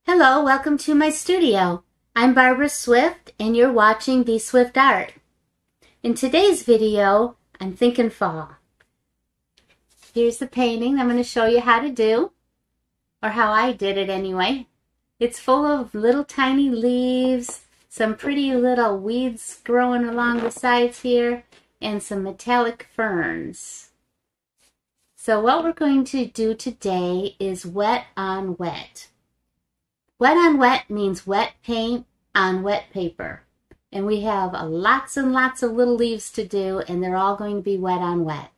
Hello, welcome to my studio. I'm Barbara Swift and you're watching BSwiftArt. In today's video, I'm thinking fall. Here's the painting I'm going to show you how to do, or how I did it anyway. It's full of little tiny leaves, some pretty little weeds growing along the sides here, and some metallic ferns. So what we're going to do today is wet on wet. Wet on wet means wet paint on wet paper. And we have lots and lots of little leaves to do, and they're all going to be wet on wet.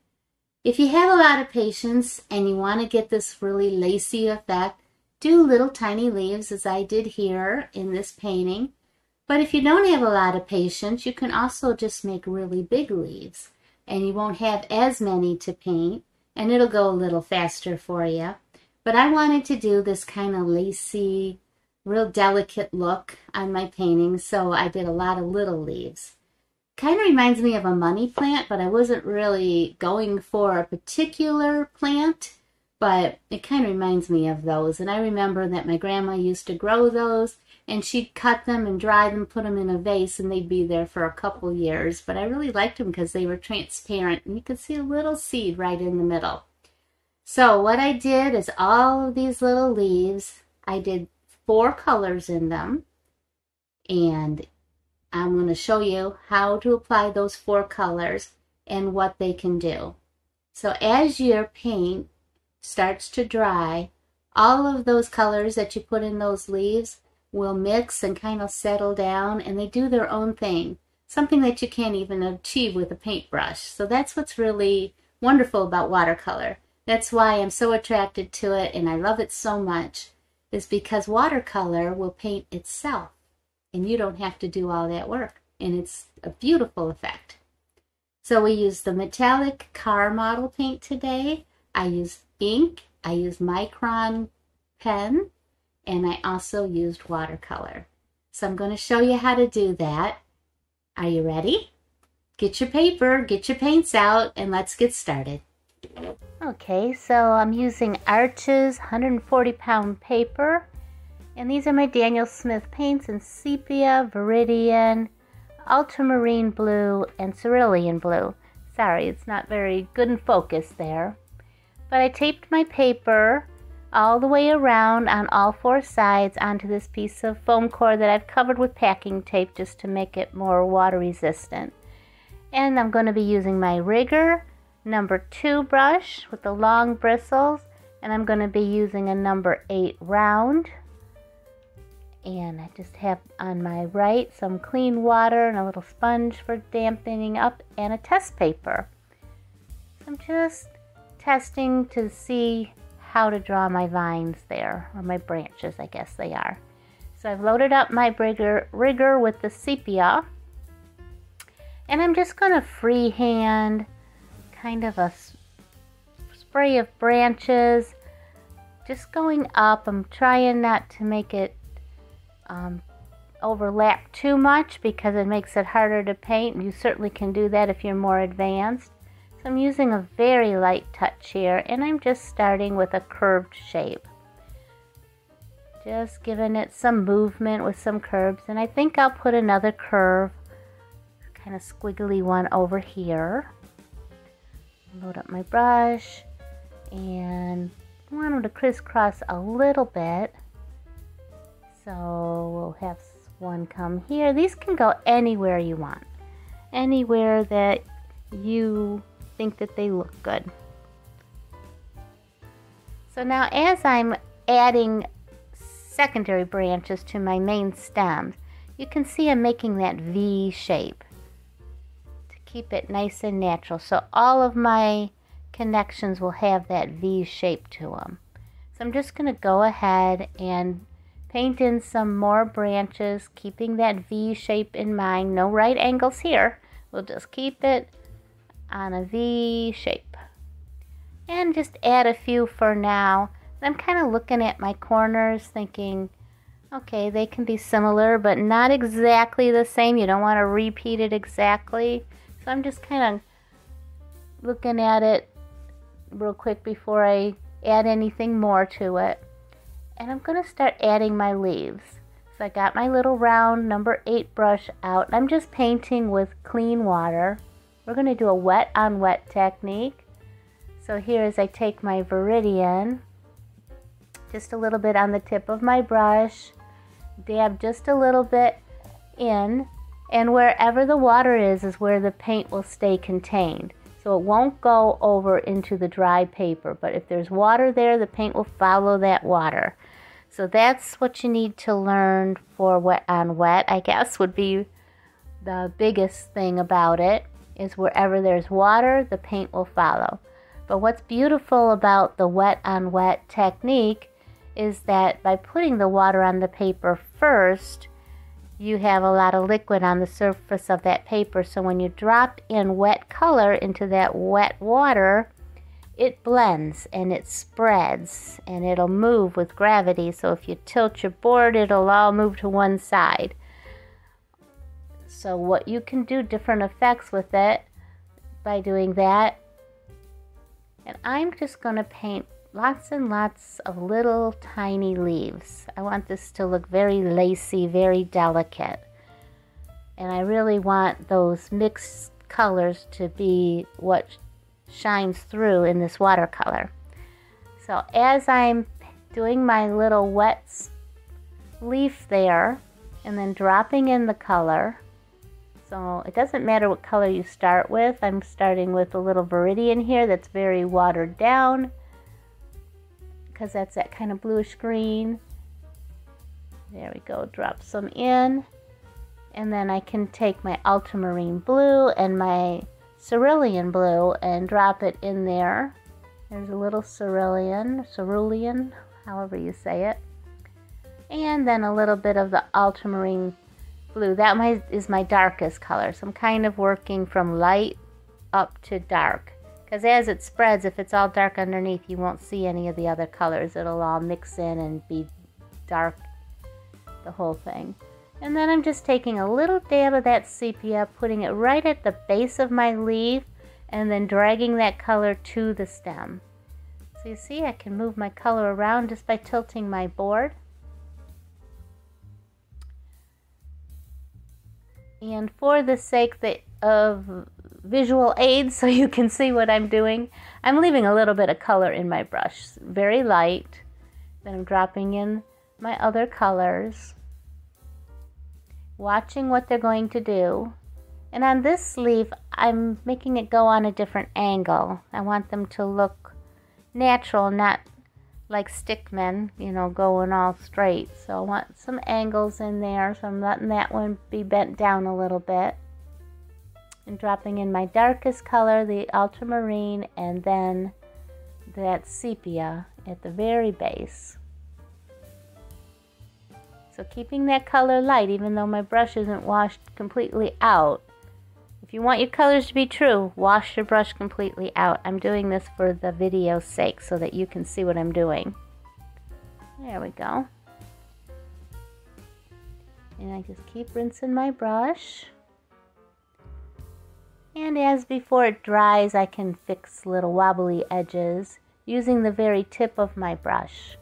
If you have a lot of patience and you want to get this really lacy effect, do little tiny leaves as I did here in this painting. But if you don't have a lot of patience, you can also just make really big leaves. And you won't have as many to paint, and it'll go a little faster for you. But I wanted to do this kind of lacy, real delicate look on my painting, so I did a lot of little leaves. Kind of reminds me of a money plant, but I wasn't really going for a particular plant, but it kind of reminds me of those. And I remember that my grandma used to grow those, and she'd cut them and dry them, put them in a vase, and they'd be there for a couple years. But I really liked them because they were transparent, and you could see a little seed right in the middle. So what I did is all of these little leaves, I did 4 colors in them, and I'm going to show you how to apply those 4 colors and what they can do. So as your paint starts to dry, all of those colors that you put in those leaves will mix and kind of settle down, and they do their own thing, something that you can't even achieve with a paintbrush. So that's what's really wonderful about watercolor. That's why I'm so attracted to it, and I love it so much, is because watercolor will paint itself, and you don't have to do all that work, and it's a beautiful effect. So we use the metallic car model paint today. I used ink, I used micron pen, and I also used watercolor. So I'm going to show you how to do that. Are you ready? Get your paper, get your paints out, and let's get started. Okay, so I'm using Arches 140-pound paper, and these are my Daniel Smith paints in sepia, viridian, ultramarine blue, and cerulean blue. Sorry, it's not very good in focus there. But I taped my paper all the way around on all 4 sides onto this piece of foam core that I've covered with packing tape just to make it more water resistant. And I'm going to be using my Rigger number 2 brush with the long bristles, and I'm going to be using a number 8 round. And I just have on my right some clean water and a little sponge for dampening up, and a test paper. I'm just testing to see how to draw my vines there, or my branches, I guess they are. So I've loaded up my Rigger with the sepia, and I'm just going to freehand kind of a spray of branches, just going up. I'm trying not to make it overlap too much because it makes it harder to paint. You certainly can do that if you're more advanced. So I'm using a very light touch here, and I'm just starting with a curved shape. Just giving it some movement with some curves, and I think I'll put another curve, kind of squiggly one over here. Load up my brush, and I want them to crisscross a little bit. So we'll have one come here. These can go anywhere you want, anywhere that you think that they look good. So now as I'm adding secondary branches to my main stems, you can see I'm making that V shape. Keep it nice and natural, so all of my connections will have that V shape to them. So I'm just going to go ahead and paint in some more branches, keeping that V shape in mind. No right angles here. We'll just keep it on a V shape. And just add a few for now. I'm kind of looking at my corners thinking, okay, they can be similar, but not exactly the same. You don't want to repeat it exactly. So I'm just kind of looking at it real quick before I add anything more to it. And I'm going to start adding my leaves. So I got my little round number 8 brush out. I'm just painting with clean water. We're going to do a wet on wet technique. So here as I take my Viridian, just a little bit on the tip of my brush, dab just a little bit in, and wherever the water is where the paint will stay contained. So it won't go over into the dry paper, but if there's water there, the paint will follow that water. So that's what you need to learn for wet on wet, I guess, would be the biggest thing about it, is wherever there's water, the paint will follow. But what's beautiful about the wet on wet technique is that by putting the water on the paper first, you have a lot of liquid on the surface of that paper. So when you drop in wet color into that wet water, it blends and it spreads and it'll move with gravity. So if you tilt your board, it'll all move to one side. So what you can do different effects with it by doing that. And I'm just going to paint lots and lots of little tiny leaves. I want this to look very lacy, very delicate. And I really want those mixed colors to be what shines through in this watercolor. So as I'm doing my little wet leaf there and then dropping in the color, so it doesn't matter what color you start with. I'm starting with a little Viridian here that's very watered down because that's that kind of bluish green. There we go, drop some in, and then I can take my ultramarine blue and my cerulean blue and drop it in there. There's a little cerulean, however you say it. And then a little bit of the ultramarine blue. That is my darkest color. So I'm kind of working from light up to dark. Because as it spreads, if it's all dark underneath, you won't see any of the other colors. It'll all mix in and be dark, the whole thing. And then I'm just taking a little dab of that sepia, putting it right at the base of my leaf, and then dragging that color to the stem. So you see, I can move my color around just by tilting my board. And for the sake of visual aids, so you can see what I'm doing, I'm leaving a little bit of color in my brush, very light. Then I'm dropping in my other colors, watching what they're going to do. And on this leaf, I'm making it go on a different angle. I want them to look natural, not like stickmen, you know, going all straight. So I want some angles in there, so I'm letting that one be bent down a little bit. And dropping in my darkest color, the ultramarine, and then that sepia at the very base. So keeping that color light, even though my brush isn't washed completely out. If you want your colors to be true, wash your brush completely out. I'm doing this for the video's sake so that you can see what I'm doing. There we go. And I just keep rinsing my brush. And as before it dries, I can fix little wobbly edges using the very tip of my brush.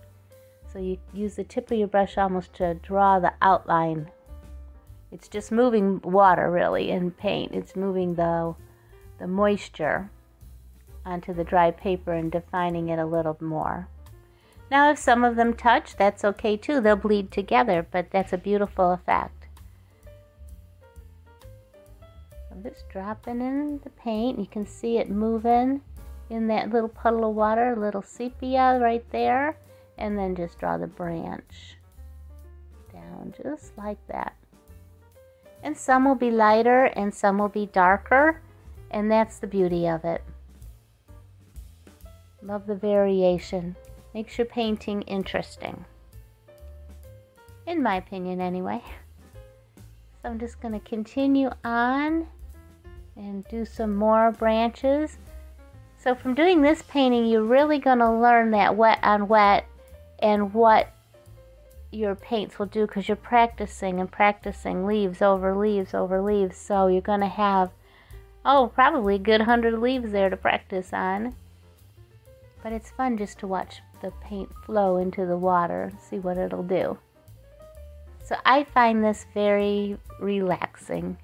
So you use the tip of your brush almost to draw the outline. It's just moving water really in paint. It's moving the moisture onto the dry paper and defining it a little more. Now if some of them touch, that's okay too. They'll bleed together, but that's a beautiful effect. I'm just dropping in the paint. You can see it moving in that little puddle of water, a little sepia right there. And then just draw the branch down just like that. And some will be lighter and some will be darker, and that's the beauty of it. Love the variation. Makes your painting interesting. In my opinion anyway. So I'm just going to continue on and do some more branches. So from doing this painting, you're really going to learn that wet on wet and what your paints will do, because you're practicing and practicing leaves over leaves over leaves. So you're going to have, probably a good 100 leaves there to practice on. But it's fun just to watch the paint flow into the water, see what it'll do. So I find this very relaxing.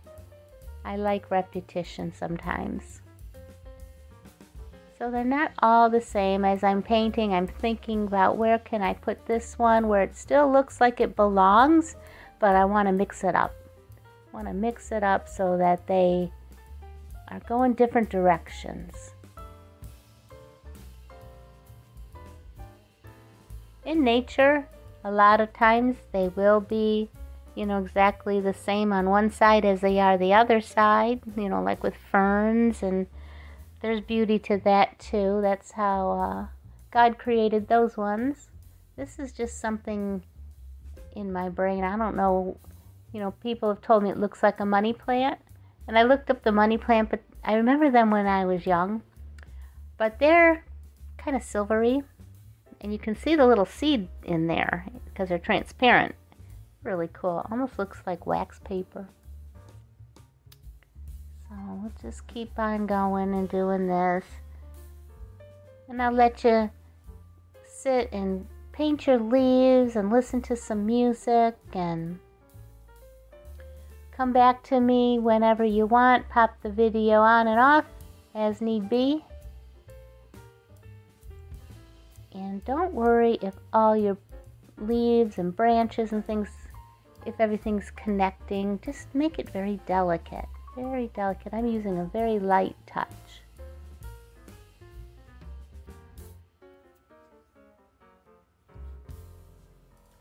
I like repetition sometimes. So they're not all the same. As I'm painting, I'm thinking about where can I put this one where it still looks like it belongs, but I want to mix it up. I want to mix it up so that they are going different directions. In nature, a lot of times they will be, you know, exactly the same on one side as they are the other side, you know, like with ferns, and there's beauty to that too. That's how God created those ones. This is just something in my brain. I don't know, you know, people have told me it looks like a money plant, and I looked up the money plant, but I remember them when I was young, but they're kind of silvery, and you can see the little seed in there because they're transparent. Really cool. Almost looks like wax paper. So we'll just keep on going and doing this. And I'll let you sit and paint your leaves and listen to some music and come back to me whenever you want. Pop the video on and off as need be. And don't worry if all your leaves and branches and things, if everything's connecting, just make it very delicate. Very delicate. I'm using a very light touch.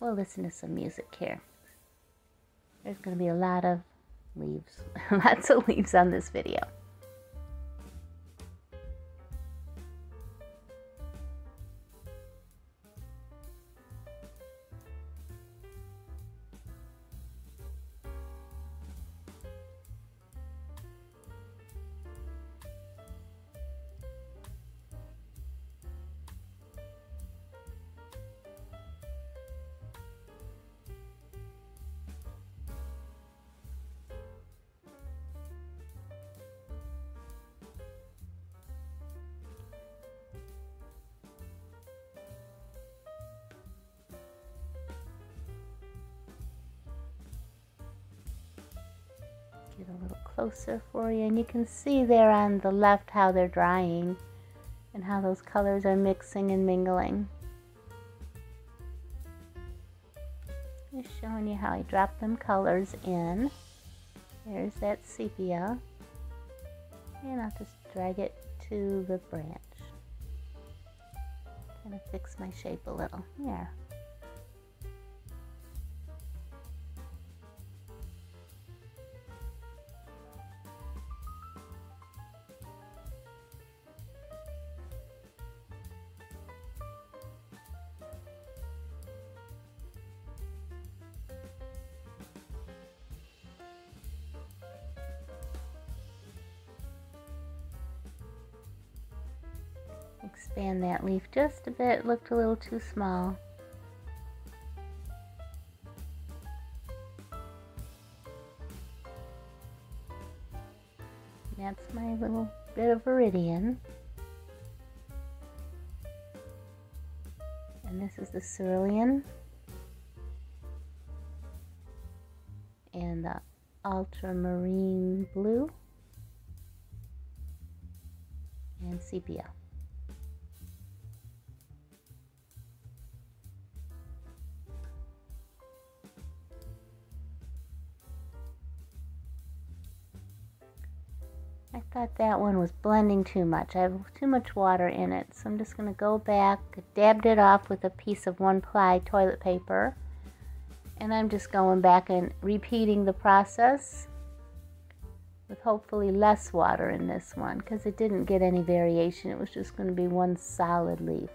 We'll listen to some music here. There's going to be a lot of leaves. Lots of leaves on this video. Get a little closer for you, and you can see there on the left how they're drying and how those colors are mixing and mingling. Just showing you how I drop them colors in. There's that sepia, and I'll just drag it to the branch. Kind of fix my shape a little. There. Expand that leaf just a bit. It looked a little too small. That's my little bit of viridian. And this is the cerulean and the ultramarine blue and sepia. I thought that one was blending too much. I have too much water in it, so I'm just going to go back, dabbed it off with a piece of 1-ply toilet paper, and I'm just going back and repeating the process with hopefully less water in this one, because it didn't get any variation. It was just going to be one solid leaf.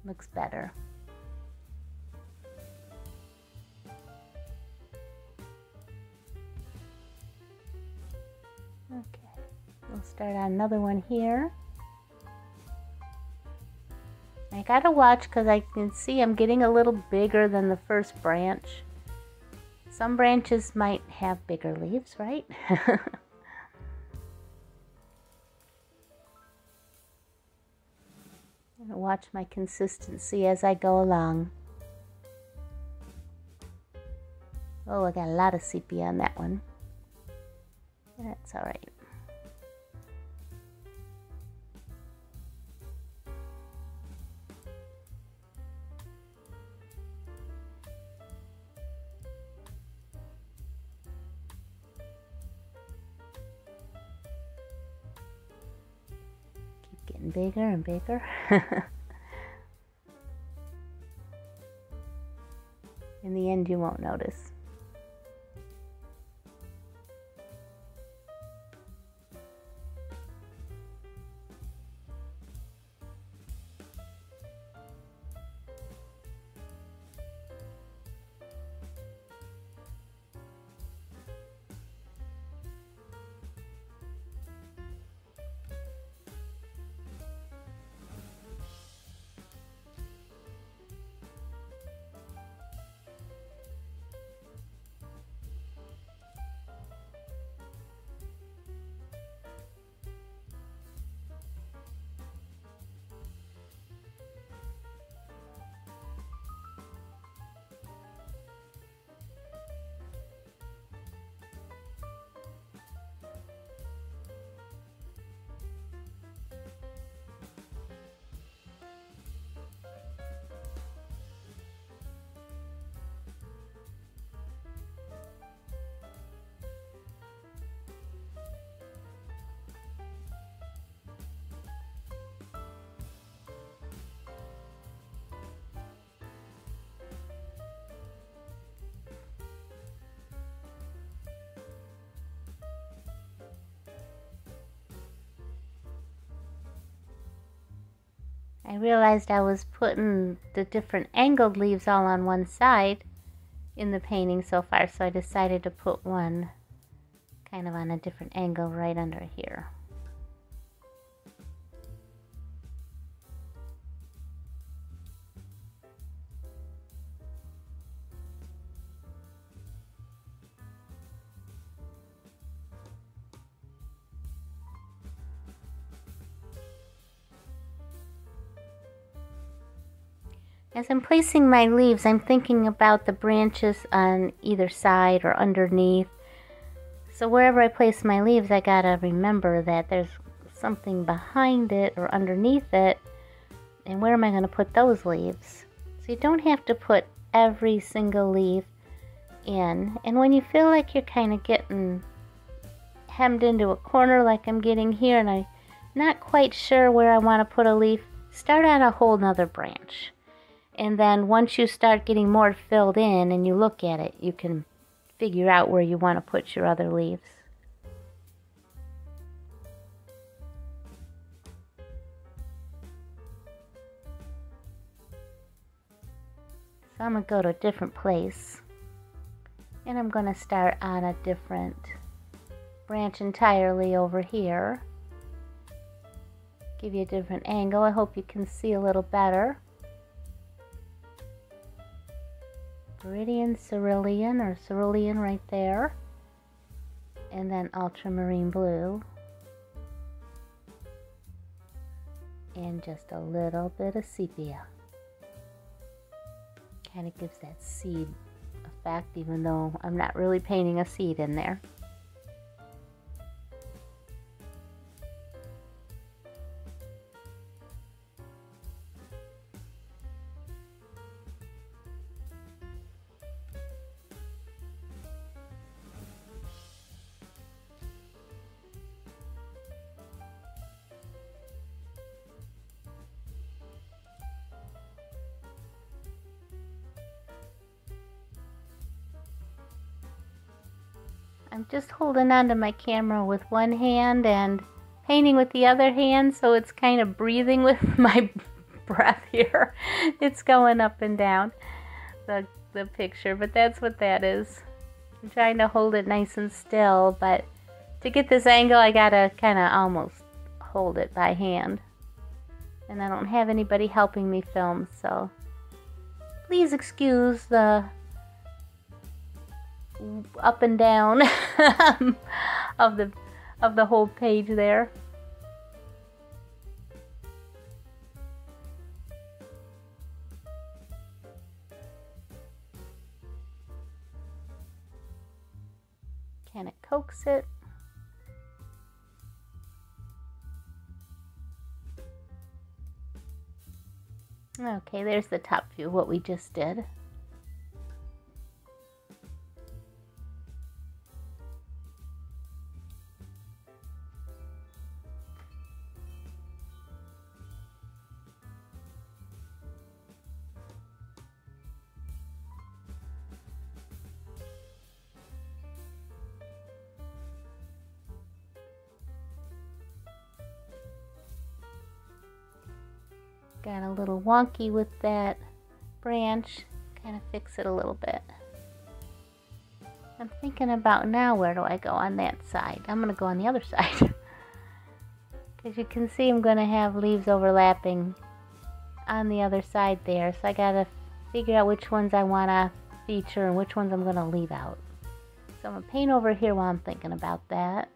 Looks better. Okay, we'll start on another one here. I gotta watch because I can see I'm getting a little bigger than the first branch. Some branches might have bigger leaves, right? And Watch my consistency as I go along. Oh, I got a lot of sepia on that one. That's all right. Keep getting bigger and bigger. In the end, you won't notice. I realized I was putting the different angled leaves all on one side in the painting so far, so I decided to put one kind of on a different angle right under here. As I'm placing my leaves, I'm thinking about the branches on either side or underneath. So wherever I place my leaves, I gotta remember that there's something behind it or underneath it. And where am I gonna put those leaves? So you don't have to put every single leaf in. And when you feel like you're kind of getting hemmed into a corner like I'm getting here, and I'm not quite sure where I want to put a leaf, start on a whole nother branch. And then once you start getting more filled in and you look at it, you can figure out where you want to put your other leaves. So I'm going to go to a different place. And I'm going to start on a different branch entirely over here. Give you a different angle. I hope you can see a little better. Viridian, cerulean, or cerulean right there, and then ultramarine blue, and just a little bit of sepia. Kind of gives that seed effect, even though I'm not really painting a seed in there. I'm just holding onto my camera with one hand and painting with the other hand, so it's kind of breathing with my breath here. It's going up and down the picture, but that's what that is. I'm trying to hold it nice and still, but to get this angle I gotta kind of almost hold it by hand. And I don't have anybody helping me film, so please excuse the up and down of the whole page there. coax it. Okay, there's the top view, what we just did. Got a little wonky with that branch. Kind of fix it a little bit. I'm thinking about now, where do I go on that side? I'm going to go on the other side. Because you can see I'm going to have leaves overlapping on the other side there. So I got to figure out which ones I want to feature and which ones I'm going to leave out. So I'm going to paint over here while I'm thinking about that.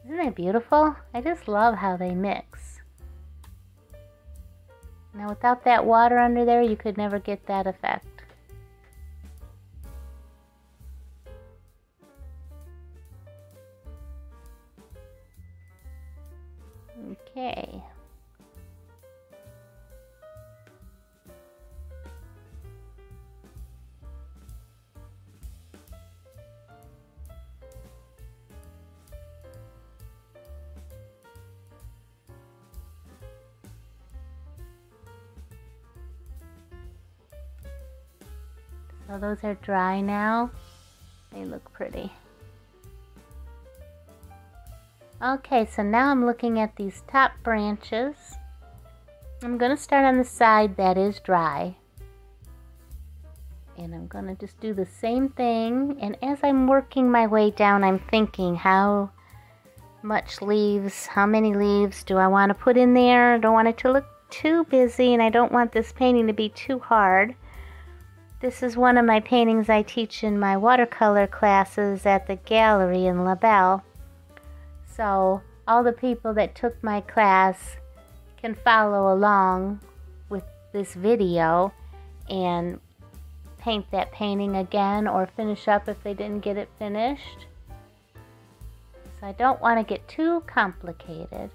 Isn't it beautiful? I just love how they mix. Now without that water under there, you could never get that effect. Okay. So those are dry now. They look pretty. Okay, so now I'm looking at these top branches. I'm going to start on the side that is dry. And I'm going to just do the same thing. And as I'm working my way down, I'm thinking how many leaves do I want to put in there? I don't want it to look too busy, and I don't want this painting to be too hard. This is one of my paintings I teach in my watercolor classes at the gallery in LaBelle. So all the people that took my class can follow along with this video and paint that painting again or finish up if they didn't get it finished. So I don't want to get too complicated.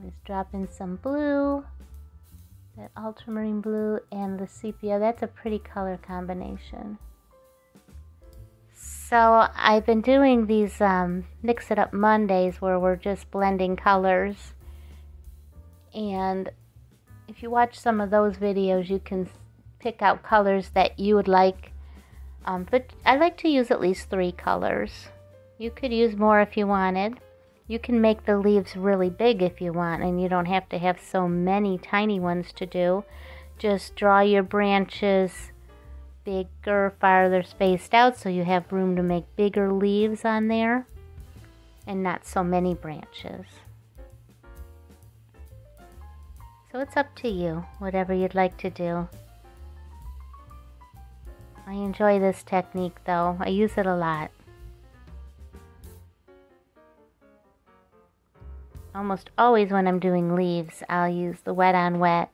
Just drop in some blue, that ultramarine blue and the sepia. That's a pretty color combination. So I've been doing these Mix It Up Mondays where we're just blending colors. And if you watch some of those videos, you can pick out colors that you would like. But I like to use at least 3 colors. You could use more if you wanted. You can make the leaves really big if you want, and you don't have to have so many tiny ones to do. Just draw your branches bigger, farther spaced out, so you have room to make bigger leaves on there and not so many branches. So it's up to you, whatever you'd like to do. I enjoy this technique though. I use it a lot. Almost always when I'm doing leaves, I'll use the wet on wet.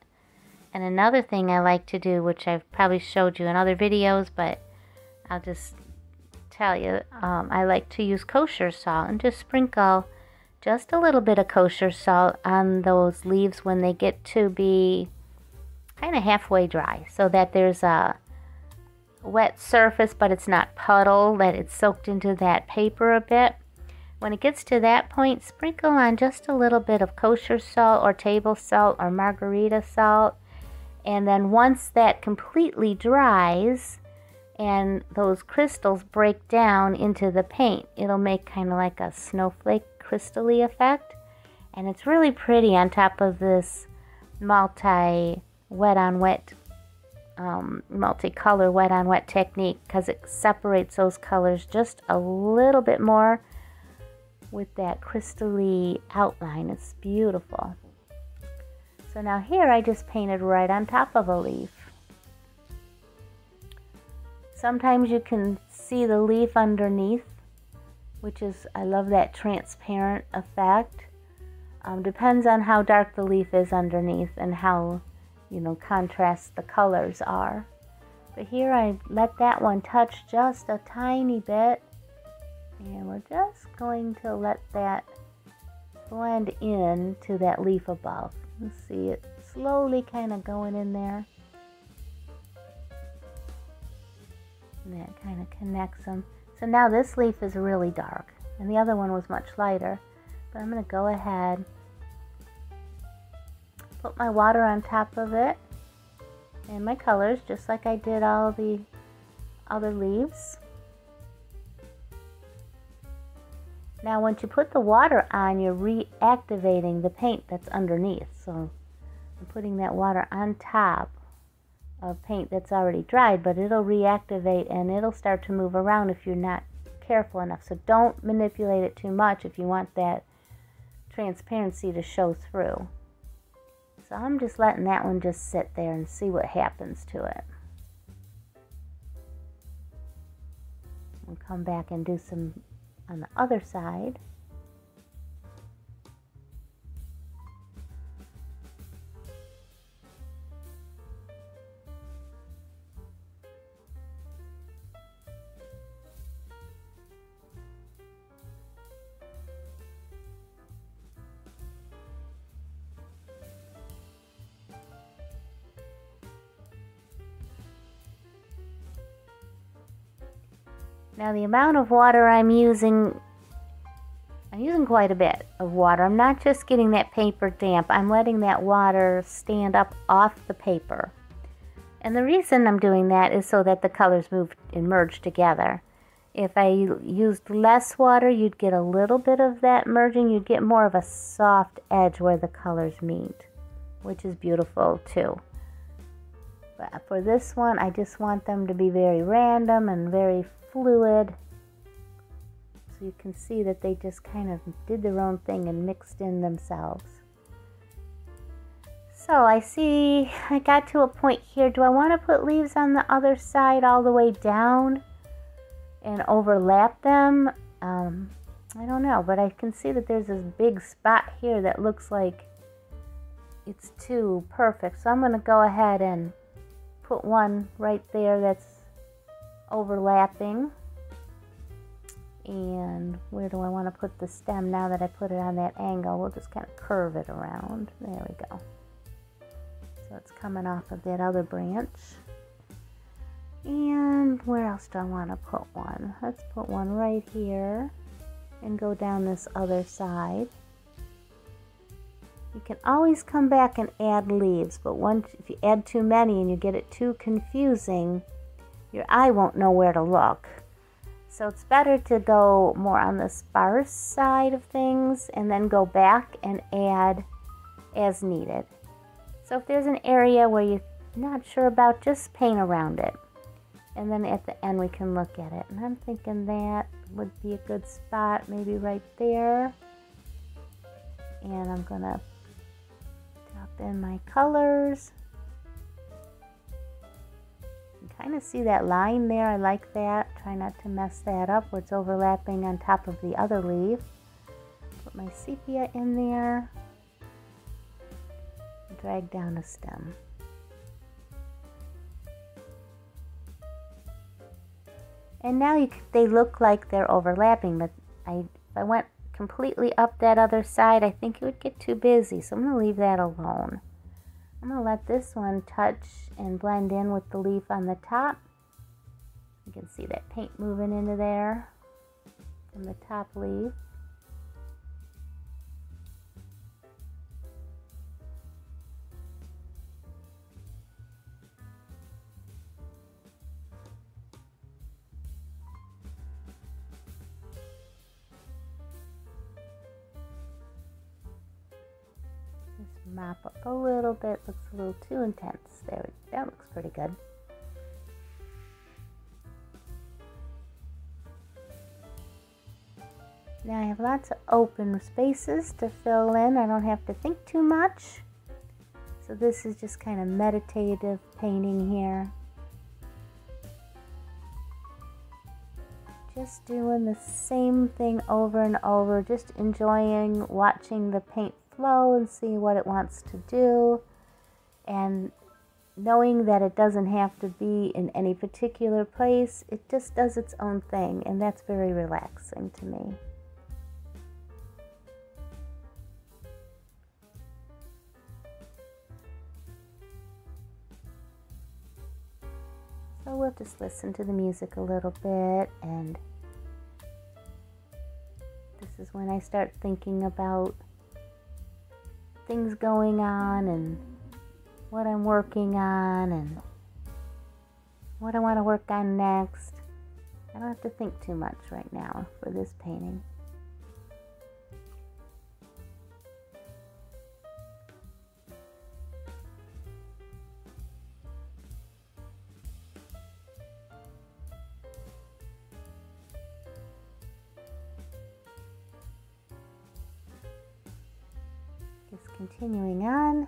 And another thing I like to do, which I've probably showed you in other videos, but I'll just tell you, I like to use kosher salt and just sprinkle just a little bit of kosher salt on those leaves when they get to be kind of halfway dry, so that there's a wet surface, but it's not puddle, that it's soaked into that paper a bit. When it gets to that point, sprinkle on just a little bit of kosher salt or table salt or margarita salt. And then once that completely dries and those crystals break down into the paint, it'll make kind of like a snowflake crystal-y effect. And it's really pretty on top of this multi-wet on wet, multicolor wet on wet technique, because it separates those colors just a little bit more with that crystally outline. It's beautiful. So now here I just painted right on top of a leaf. Sometimes you can see the leaf underneath, which is, I love that transparent effect. Depends on how dark the leaf is underneath and how, you know, contrast the colors are. But here I let that one touch just a tiny bit, and we're just going to let that blend in to that leaf above. You see it slowly kind of going in there. And that kind of connects them. So now this leaf is really dark, and the other one was much lighter. But I'm going to go ahead, put my water on top of it, and my colors, just like I did all the other leaves. Now once you put the water on, you're reactivating the paint that's underneath. So I'm putting that water on top of paint that's already dried, but it'll reactivate and it'll start to move around if you're not careful enough. So don't manipulate it too much if you want that transparency to show through. So I'm just letting that one just sit there and see what happens to it. We'll come back and do some on the other side. Now the amount of water I'm using quite a bit of water. I'm not just getting that paper damp, I'm letting that water stand up off the paper. And the reason I'm doing that is so that the colors move and merge together. If I used less water, you'd get a little bit of that merging. You'd get more of a soft edge where the colors meet, which is beautiful too. But for this one, I just want them to be very random and very fluid. So you can see that they just kind of did their own thing and mixed in themselves. So I see I got to a point here. Do I want to put leaves on the other side all the way down and overlap them? I don't know, but I can see that there's this big spot here that looks like it's too perfect. So I'm going to go ahead and put one right there that's overlapping. And where do I want to put the stem now that I put it on that angle? We'll just kind of curve it around. There we go. So it's coming off of that other branch. And where else do I want to put one? Let's put one right here and go down this other side. You can always come back and add leaves, but if you add too many and you get it too confusing, your eye won't know where to look. So it's better to go more on the sparse side of things and then go back and add as needed. So if there's an area where you're not sure about, just paint around it. And then at the end we can look at it. And I'm thinking that would be a good spot, maybe right there. And I'm gonna drop in my colors. Kind of see that line there. I like that. Try not to mess that up where it's overlapping on top of the other leaf. Put my sepia in there. Drag down a stem. And now they look like they're overlapping, but if I went completely up that other side, I think it would get too busy. So I'm going to leave that alone. I'm going to let this one touch and blend in with the leaf on the top. You can see that paint moving into there from the top leaf. Just Mop up a little bit. Looks a little too intense. There, that looks pretty good. Now I have lots of open spaces to fill in. I don't have to think too much. So this is just kind of meditative painting here. Just doing the same thing over and over, just enjoying watching the paint flow and see what it wants to do, and knowing that it doesn't have to be in any particular place. It just does its own thing, and that's very relaxing to me. So we'll just listen to the music a little bit, and this is when I start thinking about things going on and what I'm working on and what I want to work on next. I don't have to think too much right now for this painting. Just continuing on.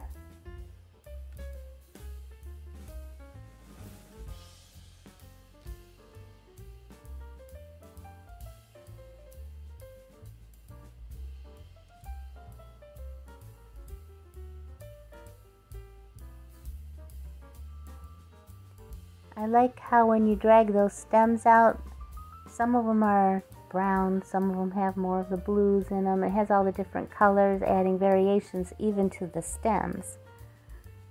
I like how when you drag those stems out, some of them are brown, some of them have more of the blues in them. It has all the different colors, adding variations even to the stems,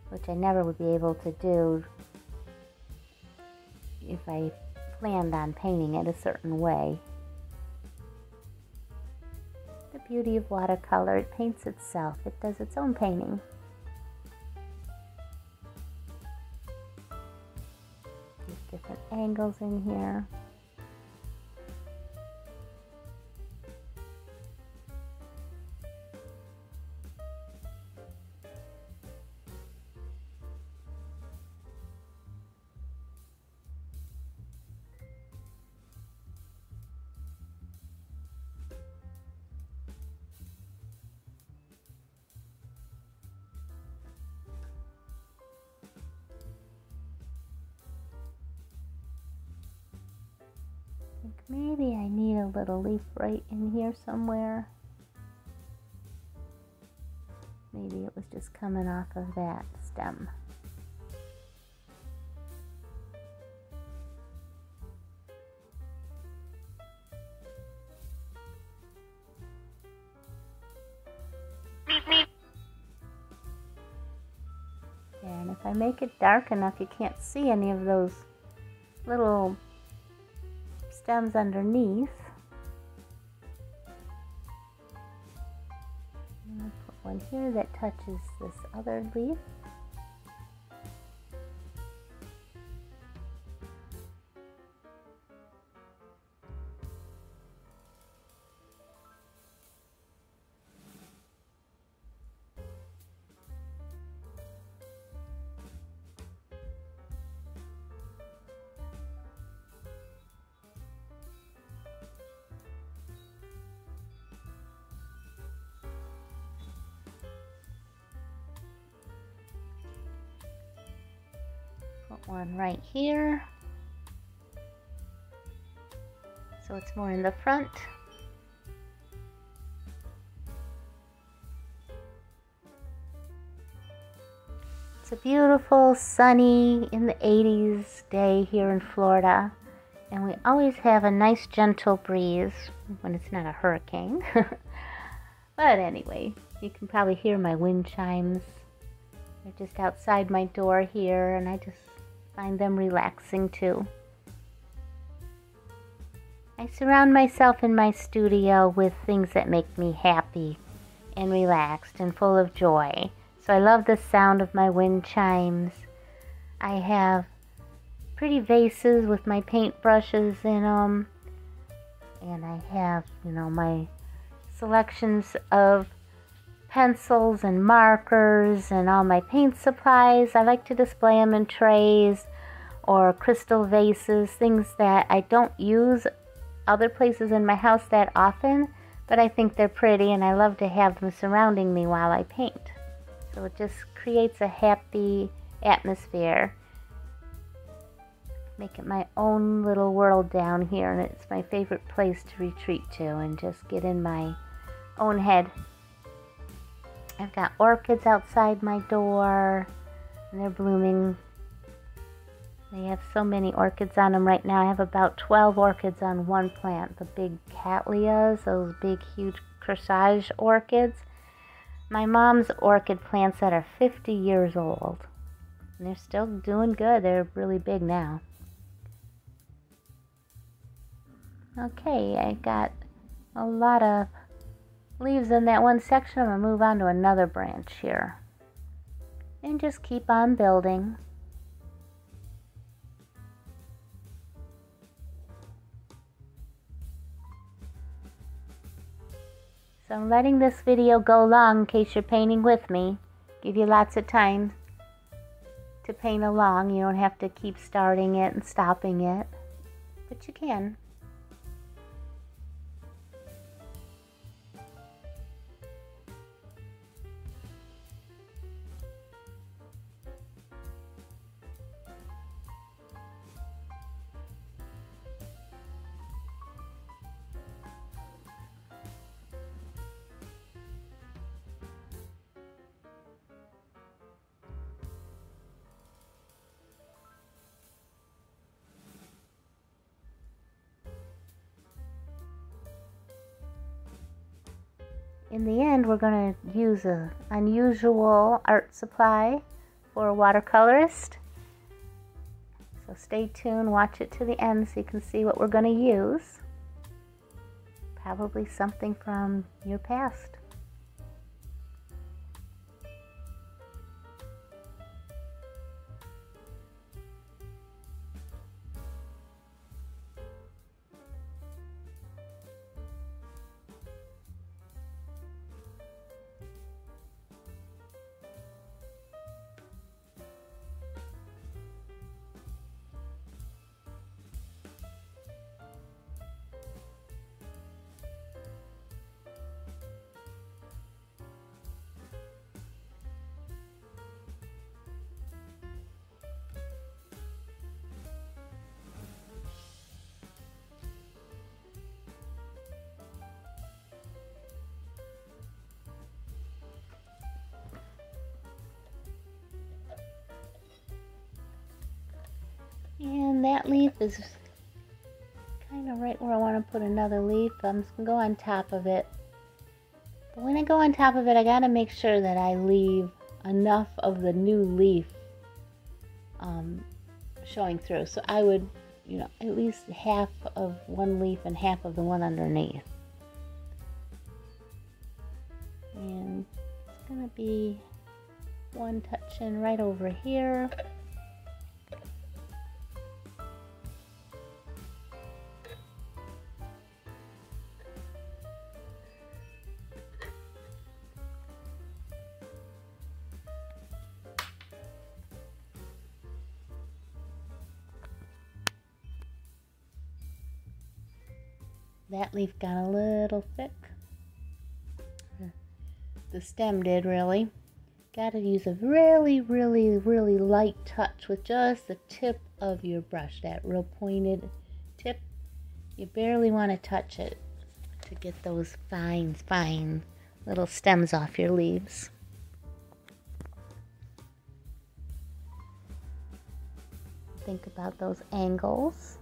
which I never would be able to do if I planned on painting it a certain way. The beauty of watercolor, it paints itself. It does its own painting. There's different angles in here. Maybe I need a little leaf right in here somewhere. Maybe it was just coming off of that stem. There, and if I make it dark enough, you can't see any of those little stems underneath. I'm going to put one here that touches this other leaf. Put one right here, so it's more in the front. It's a beautiful, sunny, in the 80s day here in Florida, and we always have a nice gentle breeze when it's not a hurricane. But anyway, you can probably hear my wind chimes. They're just outside my door here, and I just find them relaxing too. I surround myself in my studio with things that make me happy and relaxed and full of joy. So I love the sound of my wind chimes. I have pretty vases with my paint brushes in them. And I have, my selections of pencils and markers and all my paint supplies. I like to display them in trays or crystal vases, things that I don't use other places in my house that often, but I think they're pretty and I love to have them surrounding me while I paint. So it just creates a happy atmosphere. Make it my own little world down here, and it's my favorite place to retreat to and just get in my own head. I've got orchids outside my door, and they're blooming. They have so many orchids on them right now. I have about 12 orchids on one plant. The big cattleyas, those big, huge corsage orchids. My mom's orchid plants that are 50 years old. And they're still doing good. They're really big now. Okay, I got a lot of leaves in that one section. I'm going to move on to another branch here. And just keep on building. So I'm letting this video go long in case you're painting with me. Give you lots of time to paint along. You don't have to keep starting it and stopping it, but you can. In the end, we're going to use an unusual art supply for a watercolorist. So stay tuned, watch it to the end so you can see what we're going to use. Probably something from your past. And that leaf is kind of right where I want to put another leaf. I'm just going to go on top of it. But when I go on top of it, I got to make sure that I leave enough of the new leaf showing through. So I would, at least half of one leaf and half of the one underneath. And it's going to be one touching right over here. That leaf got a little thick. The stem did, really. Got to use a really, really, really light touch with just the tip of your brush. That real pointed tip. You barely want to touch it to get those fine, fine little stems off your leaves. Think about those angles.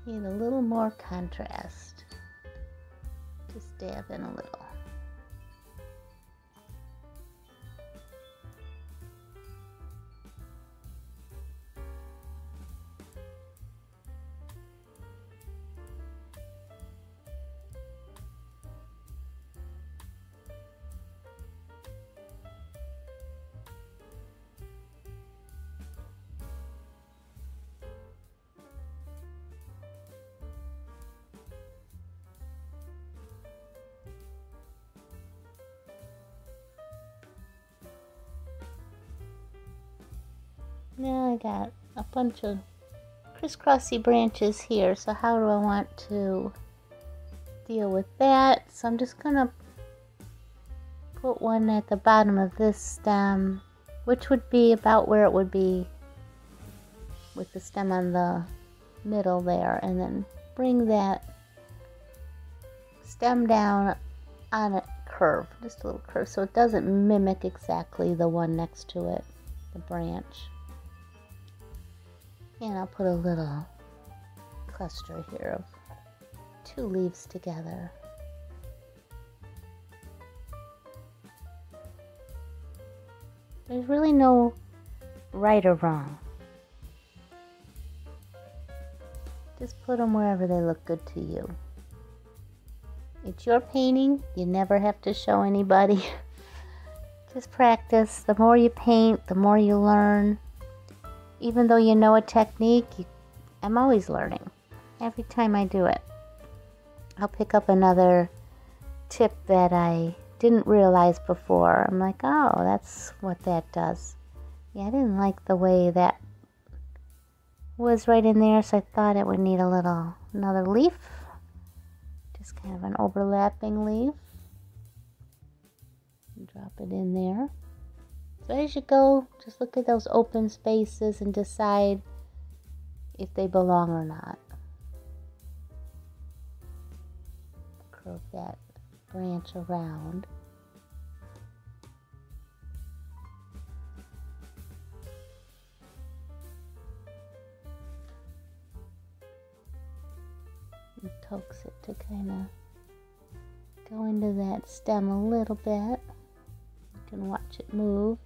Need a little more contrast. Just dab in a little. Now I got a bunch of crisscrossy branches here, so how do I want to deal with that? So I'm just gonna put one at the bottom of this stem, which would be about where it would be with the stem on the middle there, and then bring that stem down on a curve, just a little curve, so it doesn't mimic exactly the one next to it, the branch. And I'll put a little cluster here of 2 leaves together. There's really no right or wrong. Just put them wherever they look good to you. It's your painting. You never have to show anybody. Just practice. The more you paint, the more you learn. Even though you know a technique, I'm always learning. Every time I do it, I'll pick up another tip that I didn't realize before. I'm like, oh, that's what that does. Yeah, I didn't like the way that was right in there, so I thought it would need another leaf. Just kind of an overlapping leaf. Drop it in there. So as you go, just look at those open spaces and decide if they belong or not. Curve that branch around. And coax it to kind of go into that stem a little bit. You can watch it move.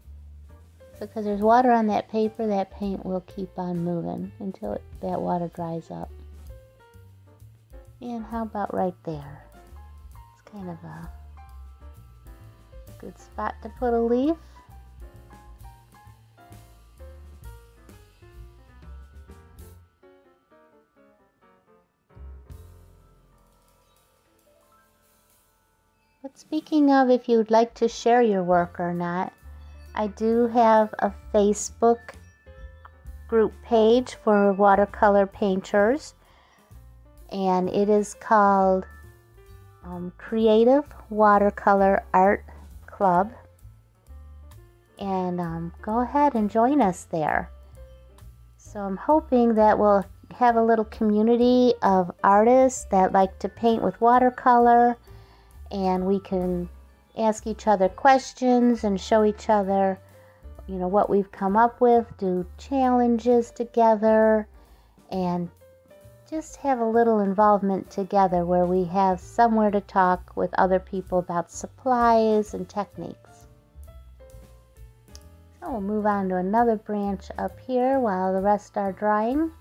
Because there's water on that paper, that paint will keep on moving until that water dries up. And how about right there? It's kind of a good spot to put a leaf. But speaking of, if you'd like to share your work or not, I do have a Facebook group page for watercolor painters, and it is called Creative Watercolor Art Club, and go ahead and join us there. So I'm hoping that we'll have a little community of artists that like to paint with watercolor, and we can ask each other questions and show each other, what we've come up with, do challenges together, and just have a little involvement together where we have somewhere to talk with other people about supplies and techniques. So we'll move on to another branch up here while the rest are drying.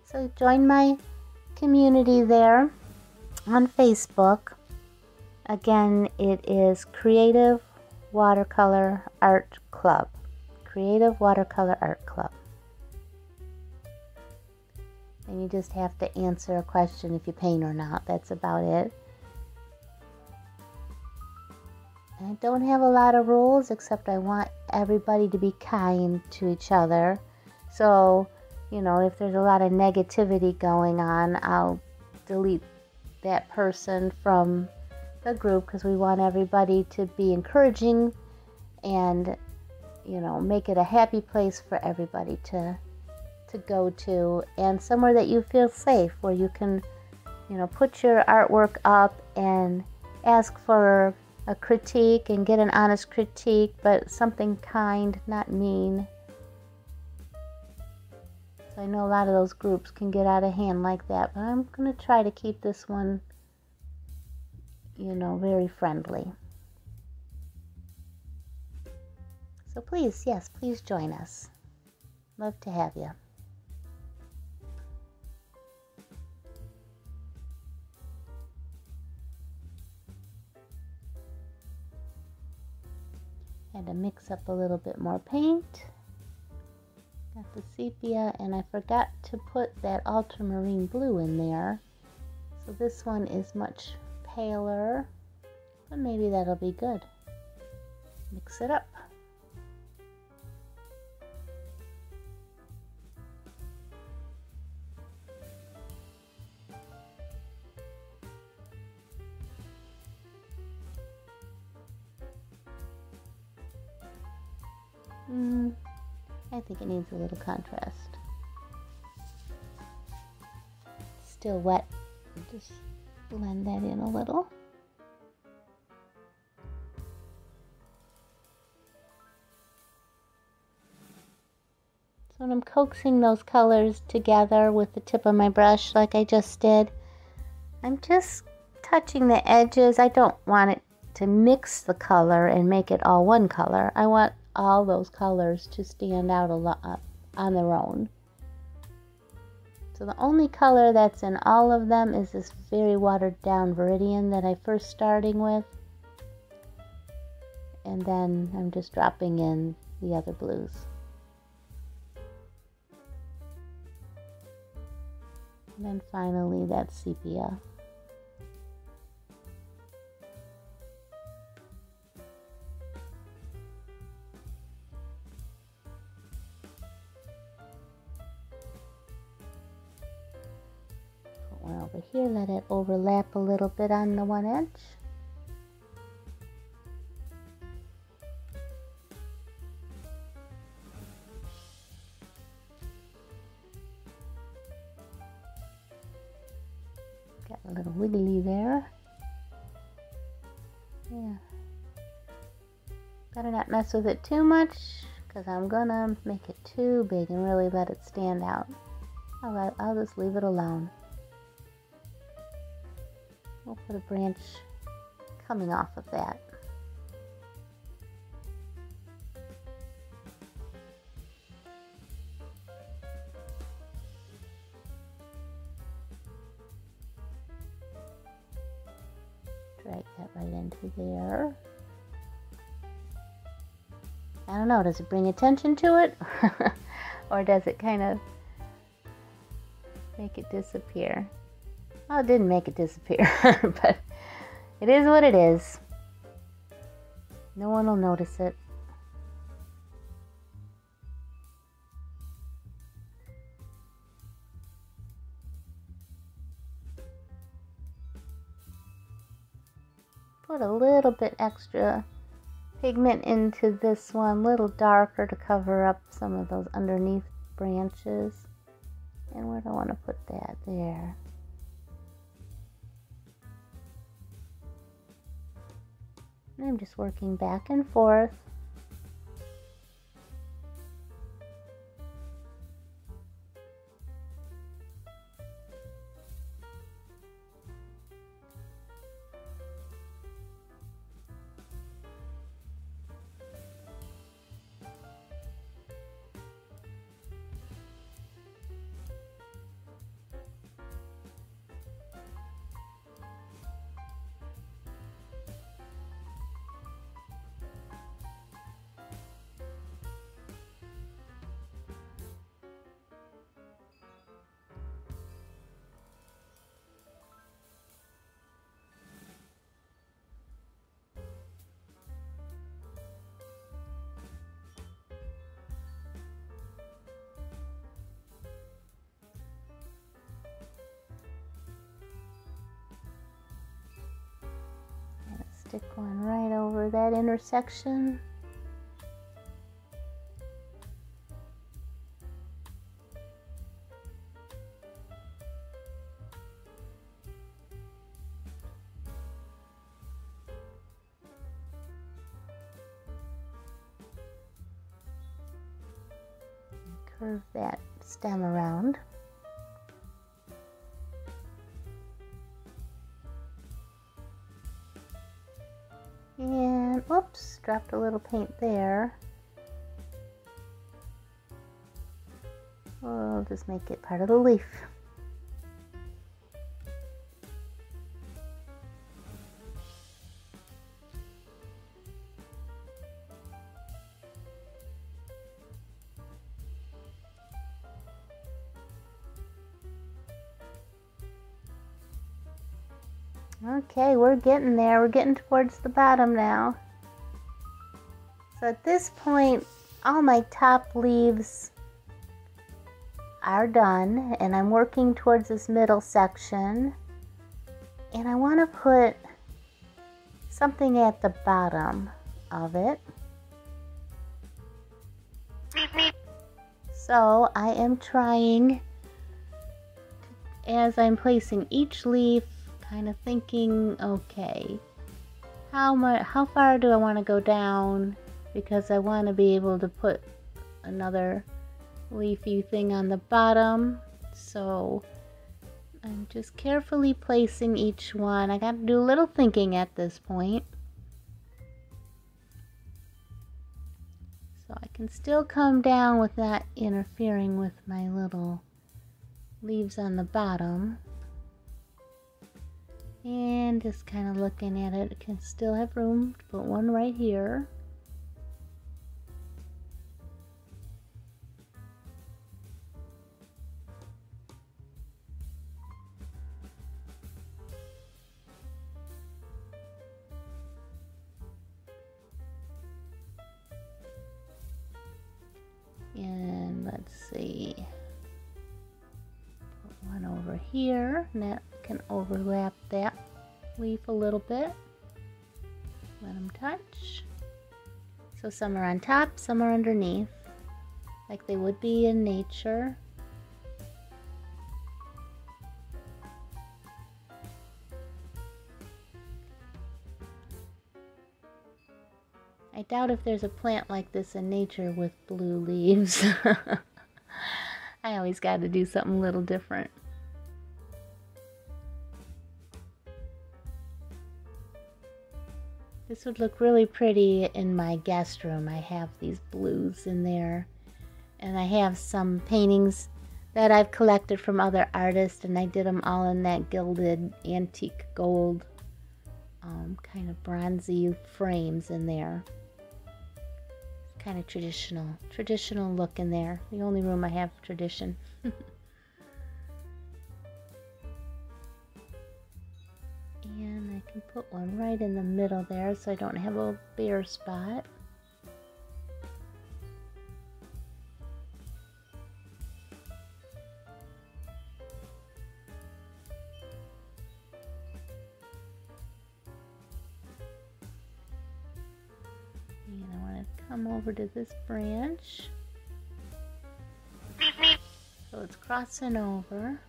So join my community there on Facebook. Again, it is Creative Watercolor Art Club. Creative Watercolor Art Club. And you just have to answer a question if you paint or not. That's about it. I don't have a lot of rules, except I want everybody to be kind to each other. So, if there's a lot of negativity going on, I'll delete that person from the group, because we want everybody to be encouraging and make it a happy place for everybody to go to, and somewhere that you feel safe, where you can put your artwork up and ask for a critique and get an honest critique, but something kind, not mean. I know a lot of those groups can get out of hand like that, but I'm going to try to keep this one, you know, very friendly. So please, yes, please join us. Love to have you. Had to mix up a little bit more paint. Got the sepia, and I forgot to put that ultramarine blue in there. So this one is much paler, but maybe that'll be good. Mix it up. I think it needs a little contrast. Still wet. Just blend that in a little. So when I'm coaxing those colors together with the tip of my brush like I just did, I'm just touching the edges. I don't want it to mix the color and make it all one color. I want all those colors to stand out a lot on their own. So the only color that's in all of them is this very watered down Viridian that I first starting with. And then I'm just dropping in the other blues. And then finally that sepia. Put one over here, let it overlap a little bit on the one edge. Got a little wiggly there. Yeah. Better not mess with it too much, because I'm gonna make it too big and really let it stand out. I'll just leave it alone. We'll put a branch coming off of that. Drag that right into there. I don't know, does it bring attention to it? Or does it kind of make it disappear? Well, it didn't make it disappear, but it is what it is. No one will notice it. Put a little bit extra pigment into this one, a little darker to cover up some of those underneath branches. And where do I want to put that? There. And I'm just working back and forth. Stick one right over that intersection. Curve that stem around. And oops, dropped a little paint there. We'll just make it part of the leaf. Okay, we're getting there. We're getting towards the bottom now. So at this point, all my top leaves are done, and I'm working towards this middle section, and I want to put something at the bottom of it. So I am trying, as I'm placing each leaf, kind of thinking, okay, how far do I want to go down, because I want to be able to put another leafy thing on the bottom. So I'm just carefully placing each one. I got to do a little thinking at this point. So I can still come down with that interfering with my little leaves on the bottom. And just kind of looking at it, it can still have room to put one right here. And let's see, put one over here, and that can overlap that leaf a little bit. Let them touch. So some are on top, some are underneath, like they would be in nature. I doubt if there's a plant like this in nature with blue leaves. I always got to do something a little different. This would look really pretty in my guest room. I have these blues in there, and I have some paintings that I've collected from other artists, and I did them all in that gilded antique gold kind of bronzy frames in there. Kind of traditional look in there. The only room I have tradition. And I can put one right in the middle there so I don't have a bare spot. And I want to come over to this branch. So it's crossing over.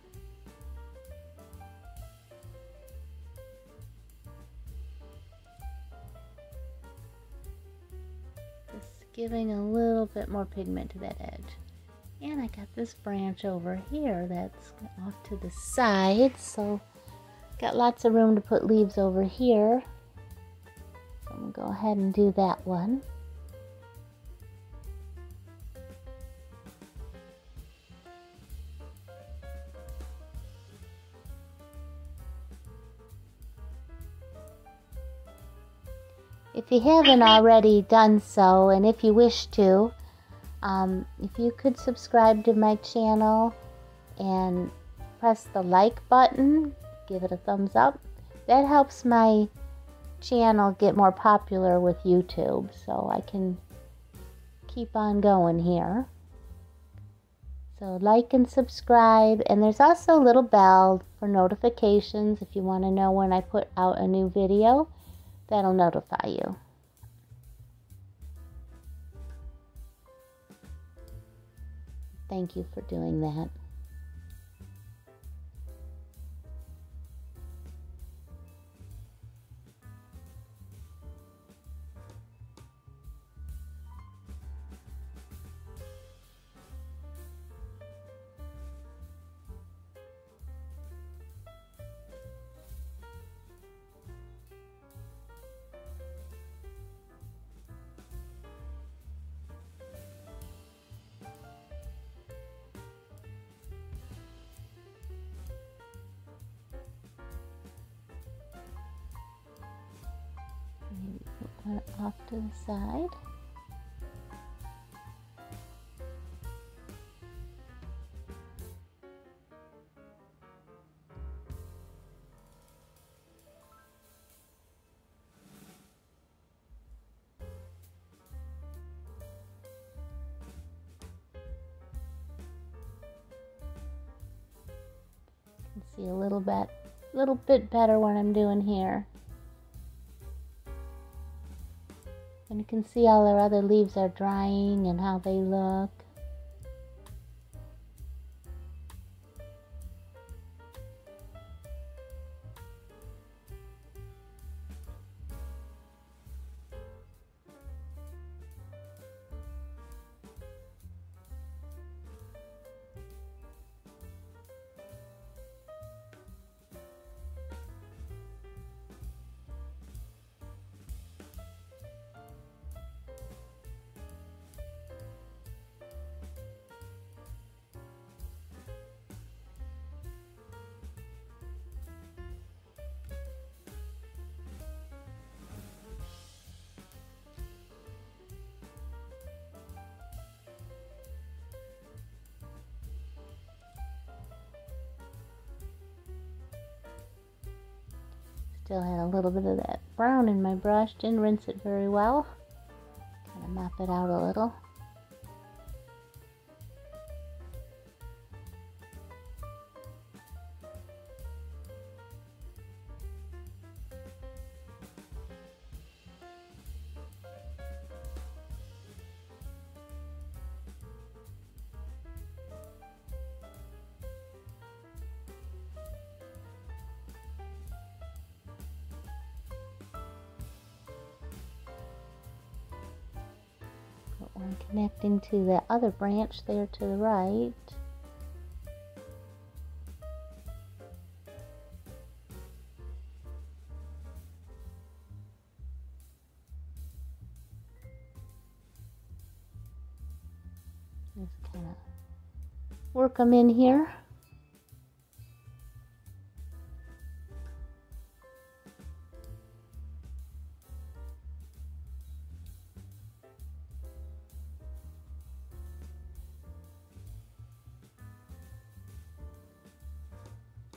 Just giving a little bit more pigment to that edge. And I got this branch over here that's off to the side, so got lots of room to put leaves over here. So I'm going to go ahead and do that one. If you haven't already done so, and if you wish to, if you could subscribe to my channel and press the like button, give it a thumbs up, that helps my channel get more popular with YouTube, so I can keep on going here. So like and subscribe, and there's also a little bell for notifications if you want to know when I put out a new video. That'll notify you. Thank you for doing that. one off to the side. You can see a little bit better what I'm doing here. And you can see all our other leaves are drying and how they look. Still had a little bit of that brown in my brush, didn't rinse it very well. Kind of mop it out a little. One connecting to the other branch there to the right. Just kind of work them in here.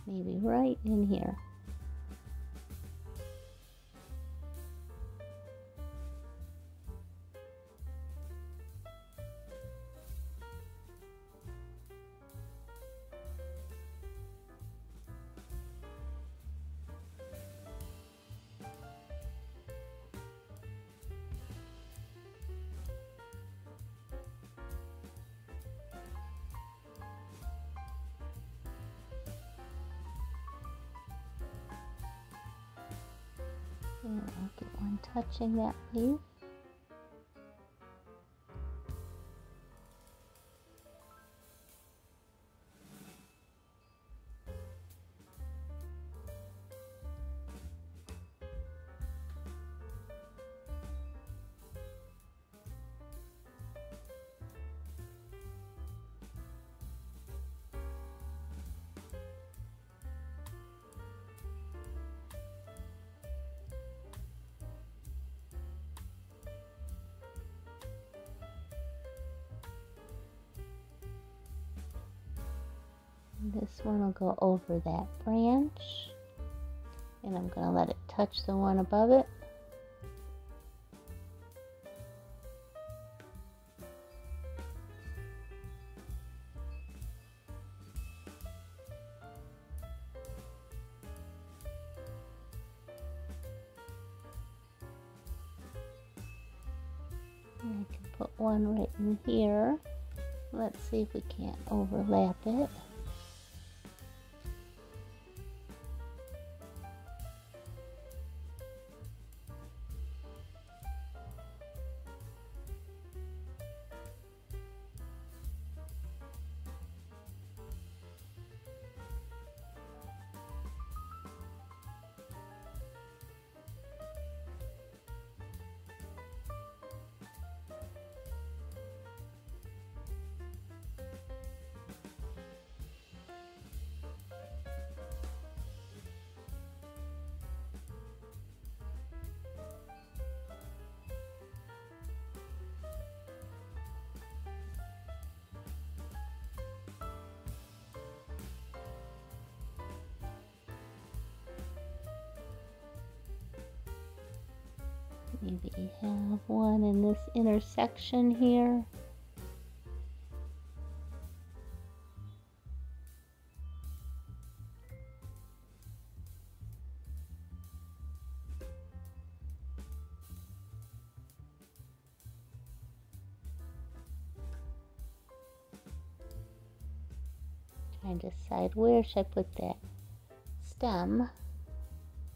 Maybe right in here. And I'll get one touching that leaf. This one will go over that branch, and I'm going to let it touch the one above it. And I can put one right in here. Let's see if we can't overlap it. Maybe have one in this intersection here. Trying to decide where should I put that stem.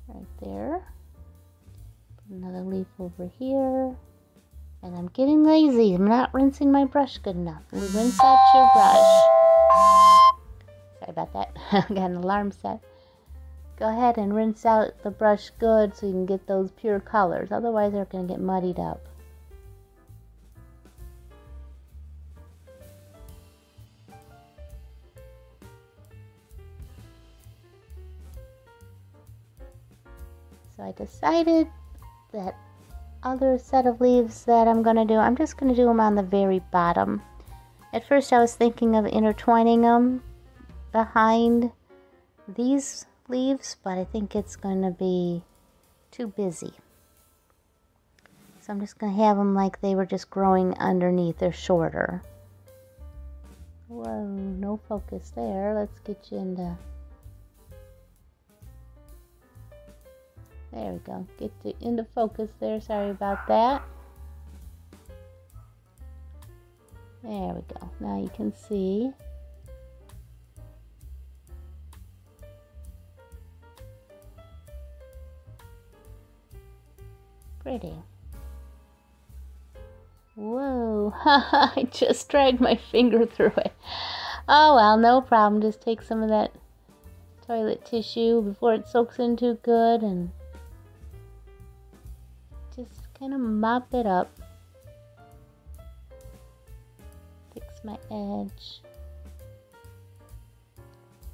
Right there. Put another leaf over here. And I'm getting lazy. I'm not rinsing my brush good enough. We rinse out your brush. Sorry about that. I got an alarm set. Go ahead and rinse out the brush good so you can get those pure colors. Otherwise they're going to get muddied up. So I decided that other set of leaves that I'm going to do, I'm just going to do them on the very bottom. At first I was thinking of intertwining them behind these leaves, but I think it's going to be too busy. So I'm just going to have them like they were just growing underneath. They're shorter. Whoa, no focus there. Let's get you into... There we go. Get into focus there. Sorry about that. There we go. Now you can see. Pretty. Whoa. I just dragged my finger through it. Oh well, no problem. Just take some of that toilet tissue before it soaks in too good and just kind of mop it up. Fix my edge.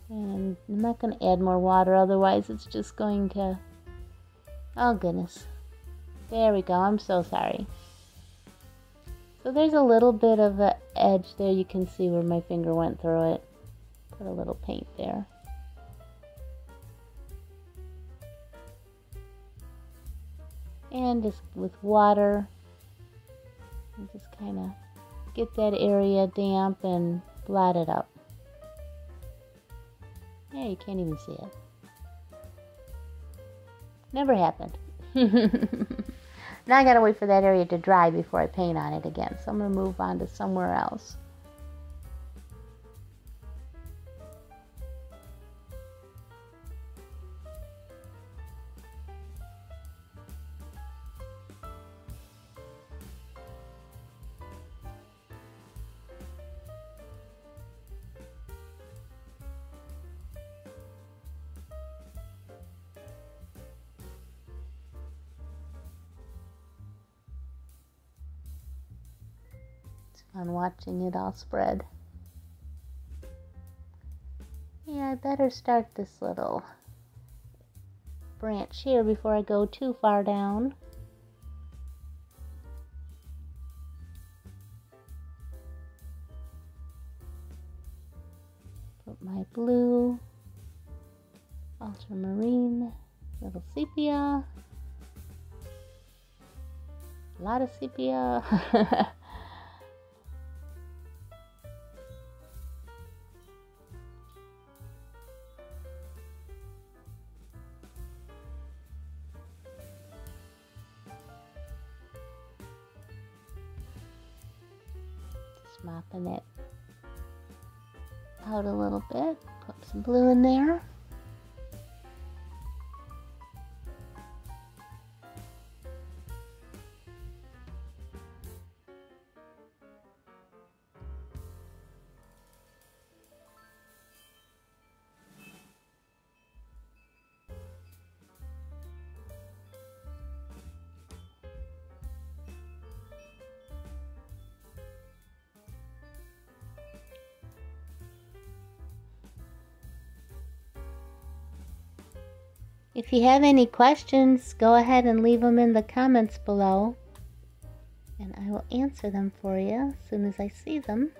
And I'm not going to add more water, otherwise it's just going to... Oh goodness. There we go. I'm so sorry. So there's a little bit of an edge there. You can see where my finger went through it. Put a little paint there. And just with water, you just kind of get that area damp and blot it up. Yeah, you can't even see it. Never happened. Now I gotta wait for that area to dry before I paint on it again. So I'm gonna move on to somewhere else. On watching it all spread. Yeah, I better start this little branch here before I go too far down. Put my blue, ultramarine, little sepia, a lot of sepia. Mopping it out a little bit. Put some blue in there. If you have any questions, go ahead and leave them in the comments below, and I will answer them for you as soon as I see them.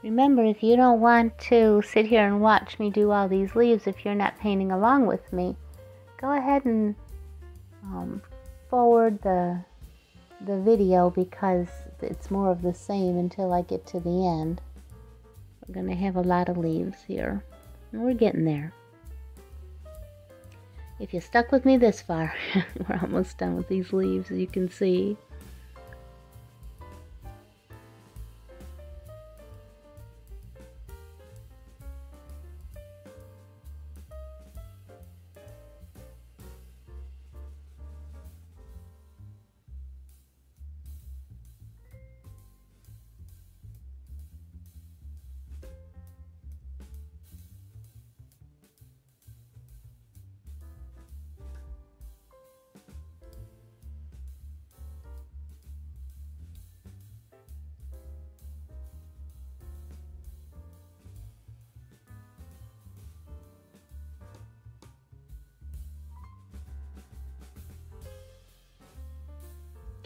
Remember, if you don't want to sit here and watch me do all these leaves, if you're not painting along with me, go ahead and forward the video, because it's more of the same until I get to the end. We're going to have a lot of leaves here, and we're getting there. If you stuck with me this far, we're almost done with these leaves, as you can see.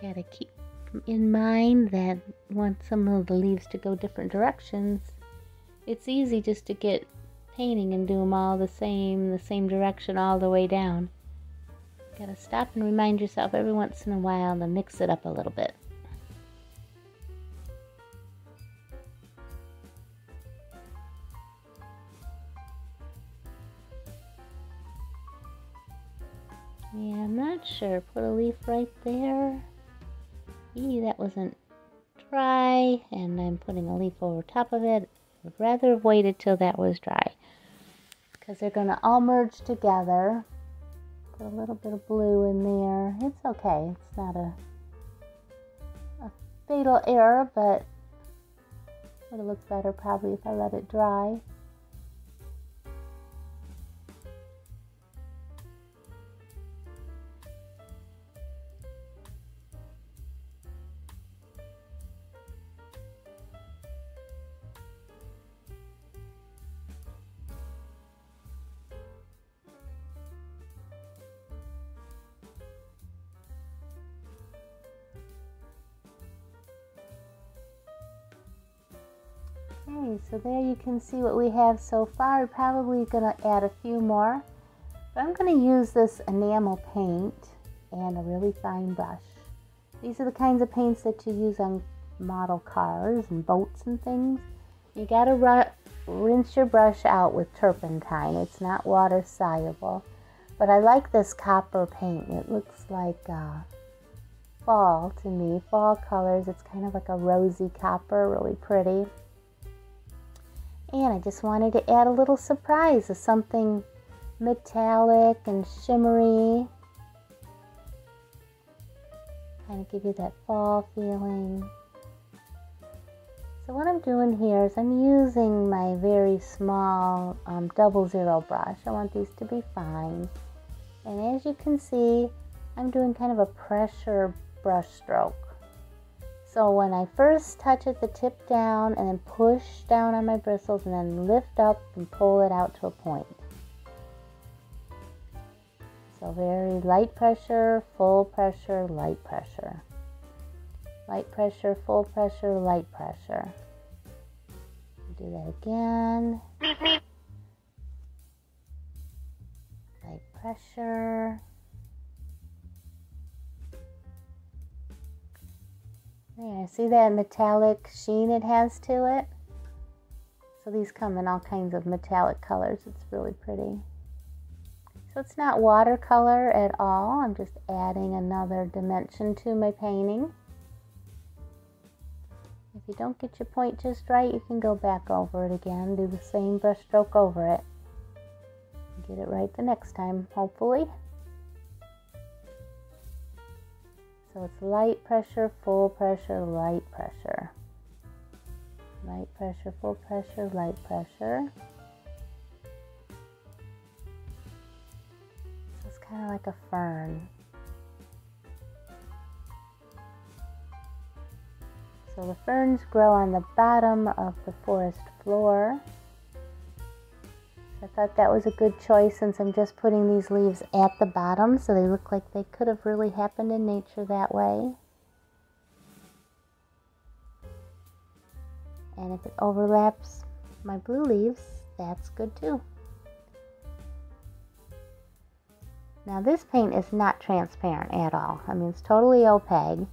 Gotta keep in mind that want some of the leaves to go different directions. It's easy just to get painting and do them all the same direction all the way down. Gotta stop and remind yourself every once in a while to mix it up a little bit. Yeah, I'm not sure. Put a leaf right there. That wasn't dry, and I'm putting a leaf over top of it. I'd rather have waited till that was dry, because they're going to all merge together. Put a little bit of blue in there. It's okay. It's not a fatal error, but would have looked better probably if I let it dry. Okay, so there you can see what we have so far. I'm probably going to add a few more. But I'm going to use this enamel paint and a really fine brush. These are the kinds of paints that you use on model cars and boats and things. You got to rinse your brush out with turpentine. It's not water soluble. But I like this copper paint. It looks like fall to me. Fall colors. It's kind of like a rosy copper, really pretty. And I just wanted to add a little surprise of something metallic and shimmery. Kind of give you that fall feeling. So what I'm doing here is I'm using my very small 00 brush. I want these to be fine. And as you can see, I'm doing kind of a pressure brush stroke. So when I first touch it, the tip down, and then push down on my bristles, and then lift up and pull it out to a point. So very light pressure, full pressure, light pressure. Light pressure, full pressure, light pressure. Do that again. Light pressure. There, see that metallic sheen it has to it? So these come in all kinds of metallic colors. It's really pretty. So it's not watercolor at all. I'm just adding another dimension to my painting. If you don't get your point just right, you can go back over it again. Do the same brush stroke over it. Get it right the next time, hopefully. So it's light pressure, full pressure, light pressure. Light pressure, full pressure, light pressure. So it's kind of like a fern. So the ferns grow on the bottom of the forest floor. I thought that was a good choice since I'm just putting these leaves at the bottom, so they look like they could have really happened in nature that way. And if it overlaps my blue leaves, that's good too. Now this paint is not transparent at all. I mean, it's totally opaque.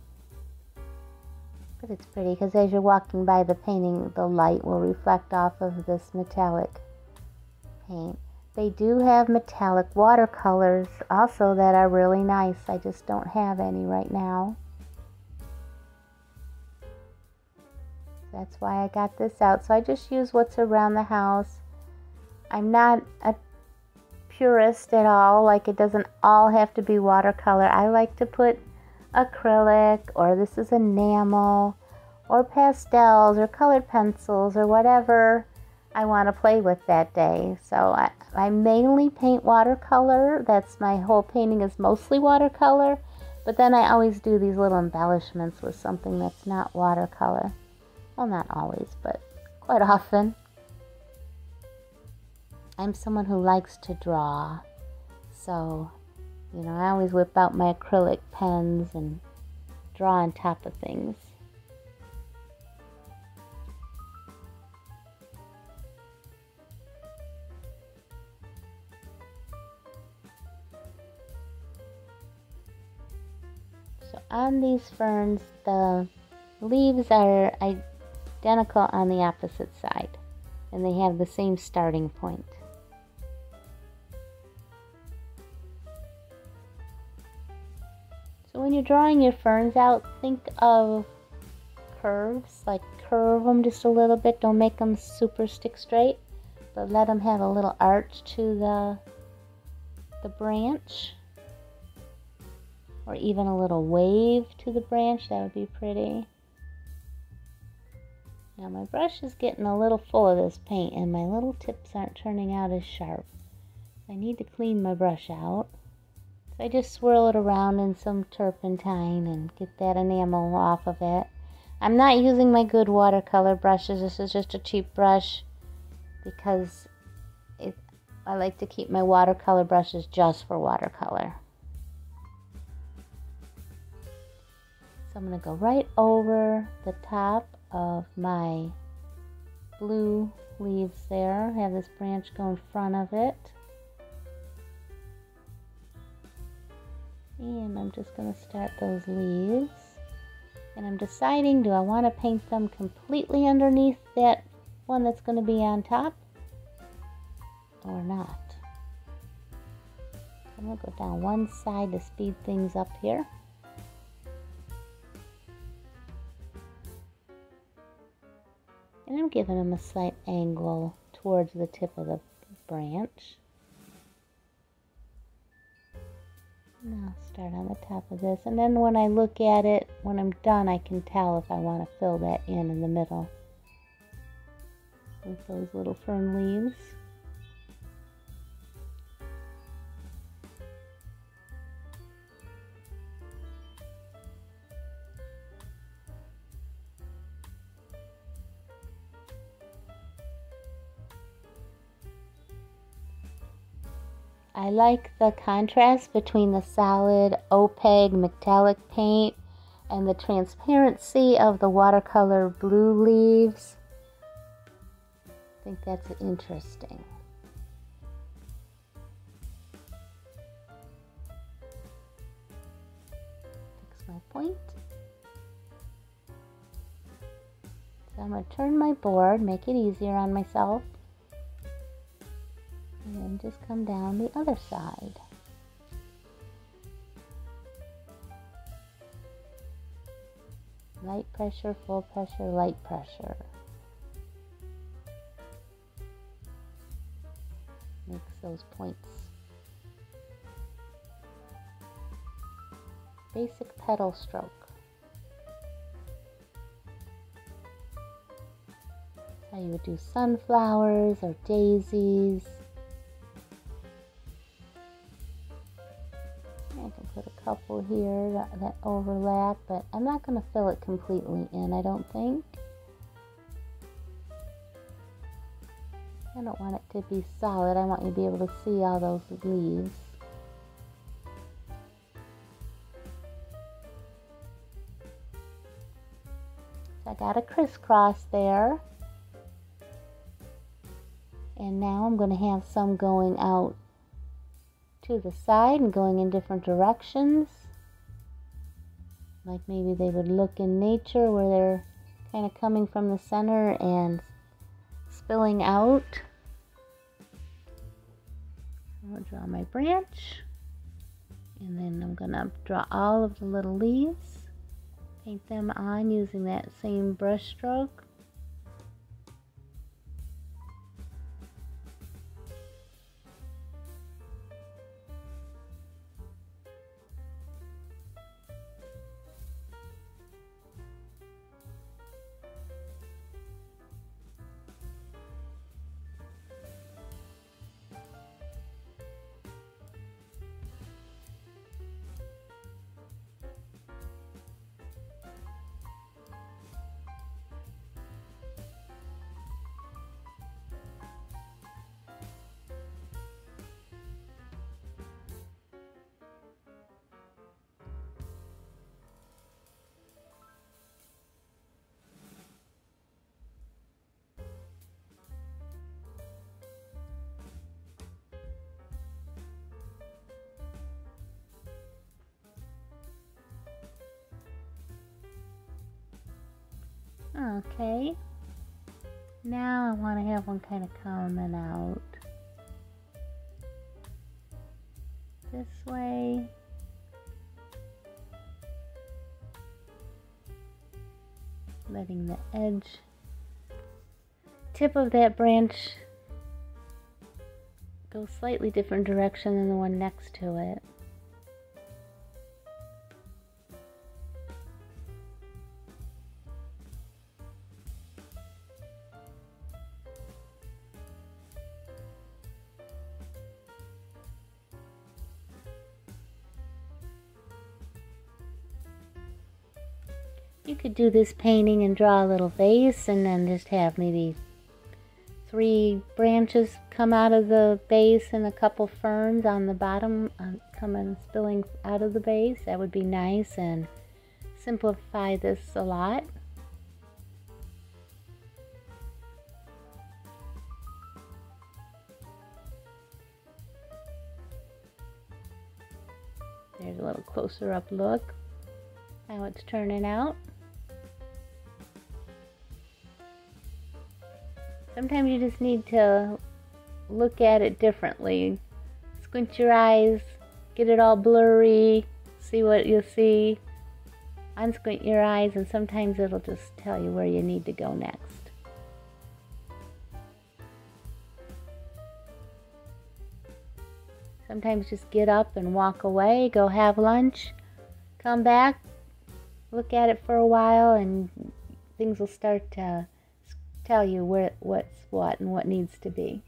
But it's pretty because as you're walking by the painting, the light will reflect off of this metallic paint. They do have metallic watercolors also that are really nice. I just don't have any right now. That's why I got this out. So I just use what's around the house. I'm not a purist at all. Like, it doesn't all have to be watercolor. I like to put acrylic, or this is enamel, or pastels, or colored pencils, or whatever I want to play with that day. So I mainly paint watercolor. That's my whole painting is mostly watercolor. But then I always do these little embellishments with something that's not watercolor. Well, not always, but quite often. I'm someone who likes to draw. So, you know, I always whip out my acrylic pens and draw on top of things. So on these ferns, the leaves are identical on the opposite side, and they have the same starting point. So when you're drawing your ferns out, think of curves, like curve them just a little bit. Don't make them super stick straight, but let them have a little arch to the branch, or even a little wave to the branch. That would be pretty. Now my brush is getting a little full of this paint and my little tips aren't turning out as sharp. I need to clean my brush out. So I just swirl it around in some turpentine and get that enamel off of it. I'm not using my good watercolor brushes. This is just a cheap brush because I like to keep my watercolor brushes just for watercolor. So I'm going to go right over the top of my blue leaves there. Have this branch go in front of it. And I'm just going to start those leaves. And I'm deciding, do I want to paint them completely underneath that one that's going to be on top or not? I'm going to go down one side to speed things up here. And I'm giving them a slight angle towards the tip of the branch. And I'll start on the top of this. And then when I look at it, when I'm done, I can tell if I want to fill that in the middle with those little fern leaves. I like the contrast between the solid, opaque, metallic paint and the transparency of the watercolor blue leaves. I think that's interesting. Fix my point. So I'm going to turn my board, make it easier on myself. And then just come down the other side. Light pressure, full pressure, light pressure. Makes those points. Basic petal stroke. That's how you would do sunflowers or daisies. I can put a couple here that overlap, but I'm not going to fill it completely in, I don't think. I don't want it to be solid. I want you to be able to see all those leaves. So I got a crisscross there. And now I'm going to have some going out to the side and going in different directions. Like maybe they would look in nature where they're kind of coming from the center and spilling out. I'll draw my branch. And then I'm going to draw all of the little leaves. Paint them on using that same brush stroke. Okay, now I want to have one kind of coming out this way. Letting the edge, tip of that branch go slightly different direction than the one next to it. You could do this painting and draw a little vase and then just have maybe 3 branches come out of the base and a couple ferns on the bottom coming spilling out of the base. That would be nice and simplify this a lot. There's a little closer up look how it's turning out. Sometimes you just need to look at it differently. Squint your eyes, get it all blurry, see what you see. Unsquint your eyes and sometimes it'll just tell you where you need to go next. Sometimes just get up and walk away, go have lunch, come back, look at it for a while, and things will start to tell you what's what and what needs to be.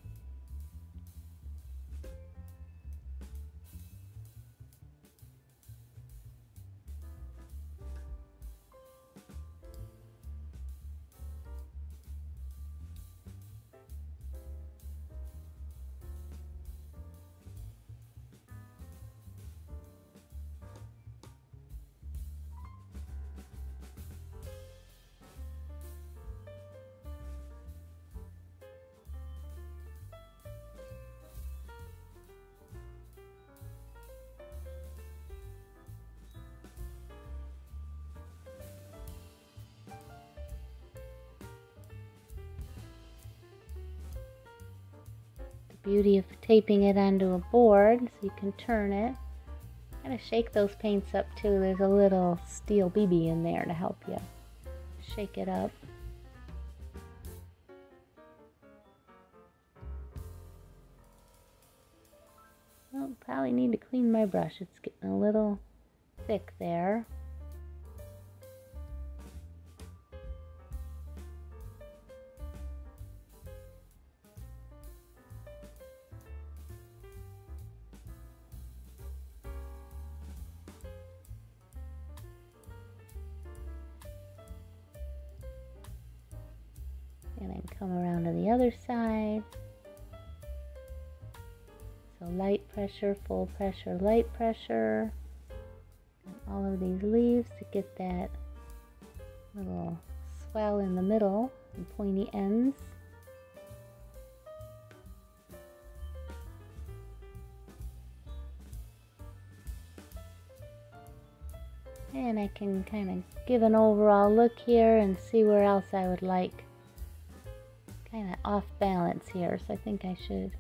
Beauty of taping it onto a board so you can turn it. Gotta shake those paints up too. There's a little steel BB in there to help you shake it up. Well, probably need to clean my brush. It's getting a little thick there. And then come around to the other side. So light pressure, full pressure, light pressure. And all of these leaves to get that little swell in the middle and pointy ends. And I can kind of give an overall look here and see where else I would like kind of off balance here. So I think I should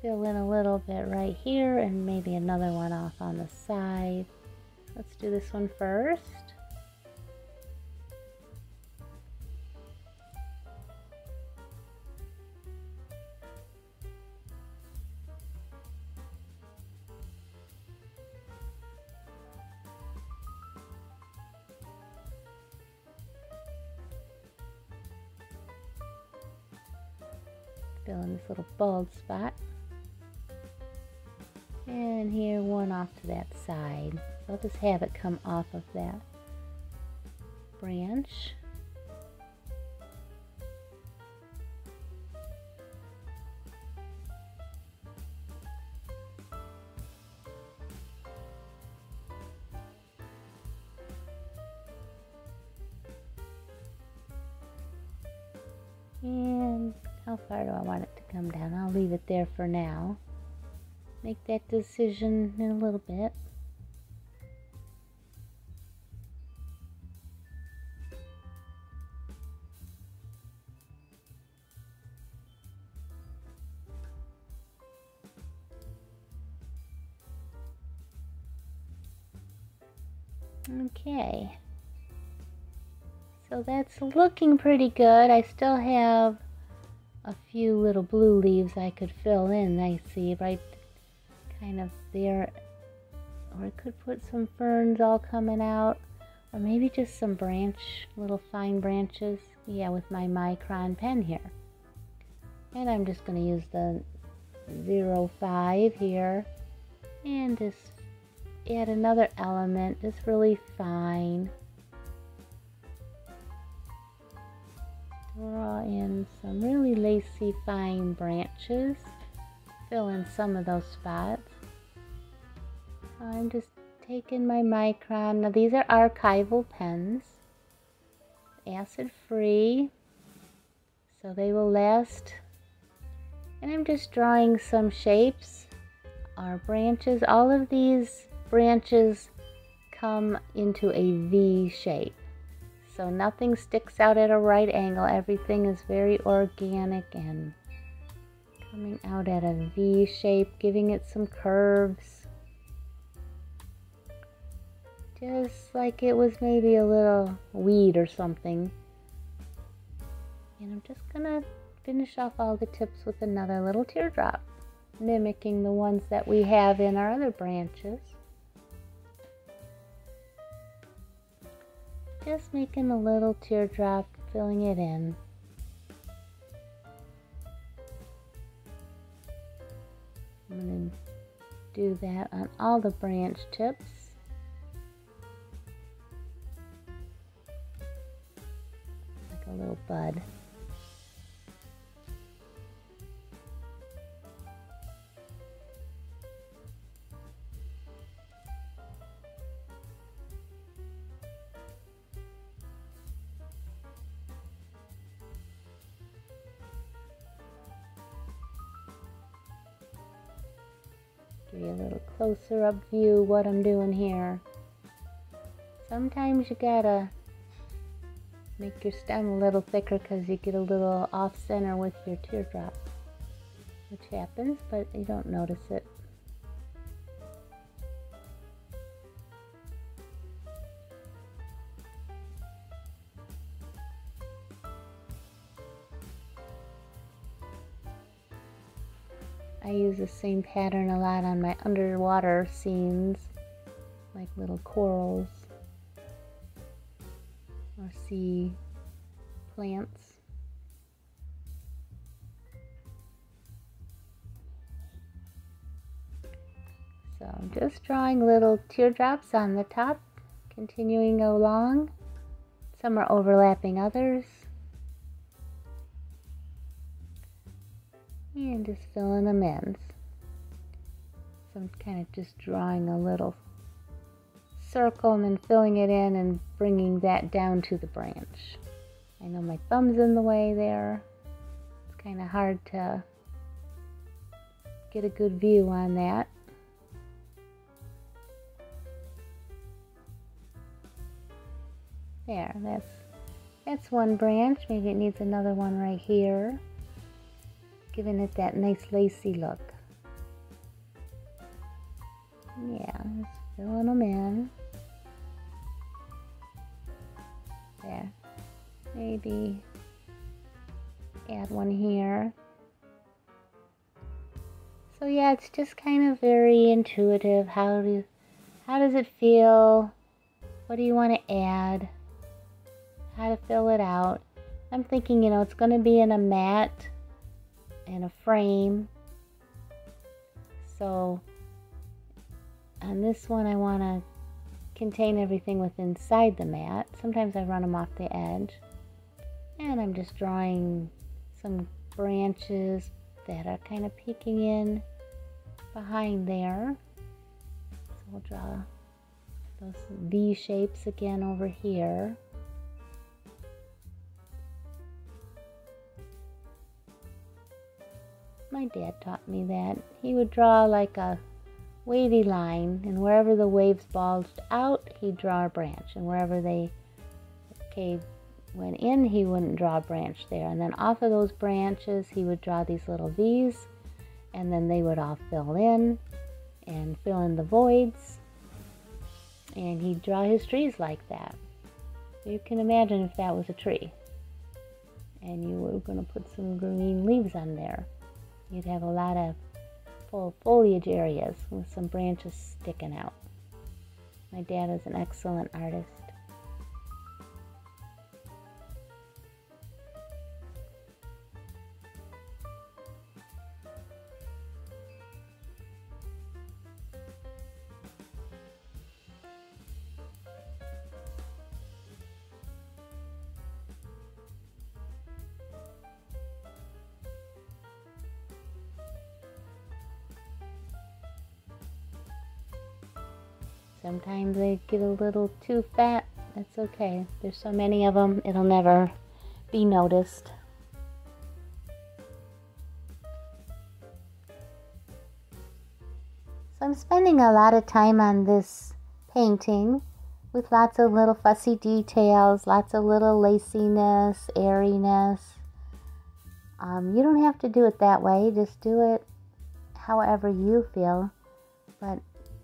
fill in a little bit right here and maybe another one off on the side. Let's do this one first. Fill in this little bald spot. And here one off to that side. So I'll just have it come off of that branch. And how far do I want it to come down? I'll leave it there for now. Make that decision in a little bit. Okay. So that's looking pretty good. I still have a few little blue leaves I could fill in, I see, right kind of there. Or I could put some ferns all coming out, or maybe just some little fine branches. Yeah, with my micron pen here. And I'm just going to use the 0.5 here and just add another element, just really fine. Draw in some really lacy fine branches. Fill in some of those spots. I'm just taking my micron. Now these are archival pens, acid free, so they will last. And I'm just drawing some shapes or branches. All of these branches come into a V shape. So nothing sticks out at a right angle. Everything is very organic and coming out at a V shape, giving it some curves. Just like it was maybe a little weed or something. And I'm just gonna finish off all the tips with another little teardrop, mimicking the ones that we have in our other branches. Just making a little teardrop, filling it in. I'm going to do that on all the branch tips. Like a little bud. Give you a little closer up view what I'm doing here. Sometimes you gotta make your stem a little thicker because you get a little off center with your teardrop, which happens, but you don't notice it. I use the same pattern a lot on my underwater scenes, like little corals or sea plants. So I'm just drawing little teardrops on the top, continuing along. Some are overlapping others. And just filling them in. So I'm kind of just drawing a little circle and then filling it in and bringing that down to the branch. I know my thumb's in the way there. It's kind of hard to get a good view on that. There, that's one branch. Maybe it needs another one right here, giving it that nice lacy look. Yeah, just filling them in. There. Maybe add one here. So yeah, it's just kind of very intuitive. How does it feel? What do you want to add? How to fill it out. I'm thinking, you know, it's going to be in a mat and a frame. So on this one, I want to contain everything within inside the mat. Sometimes I run them off the edge. And I'm just drawing some branches that are kind of peeking in behind there. So we'll draw those V shapes again over here. My dad taught me that. He would draw like a wavy line, and wherever the waves bulged out, he'd draw a branch, and wherever they went in, he wouldn't draw a branch there. And then off of those branches, he would draw these little V's, and then they would all fill in and fill in the voids, and he'd draw his trees like that. So you can imagine if that was a tree, and you were going to put some green leaves on there. You'd have a lot of full foliage areas with some branches sticking out. My dad is an excellent artist. Sometimes they get a little too fat. That's okay. There's so many of them, it'll never be noticed. So I'm spending a lot of time on this painting with lots of little fussy details, lots of little laciness, airiness. You don't have to do it that way. Just do it however you feel. But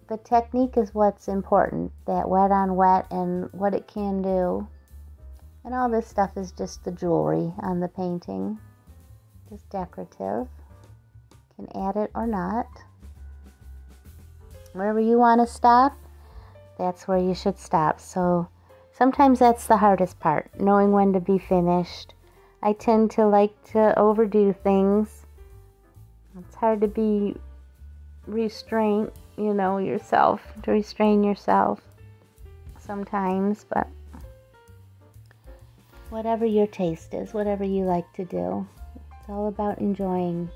the technique is what's important, that wet on wet and what it can do. And all this stuff is just the jewelry on the painting, just decorative. You can add it or not. Wherever you want to stop, that's where you should stop. So sometimes that's the hardest part, knowing when to be finished. I tend to like to overdo things. It's hard to be restrained, you know, yourself, to restrain yourself sometimes, but whatever your taste is, whatever you like to do, it's all about enjoying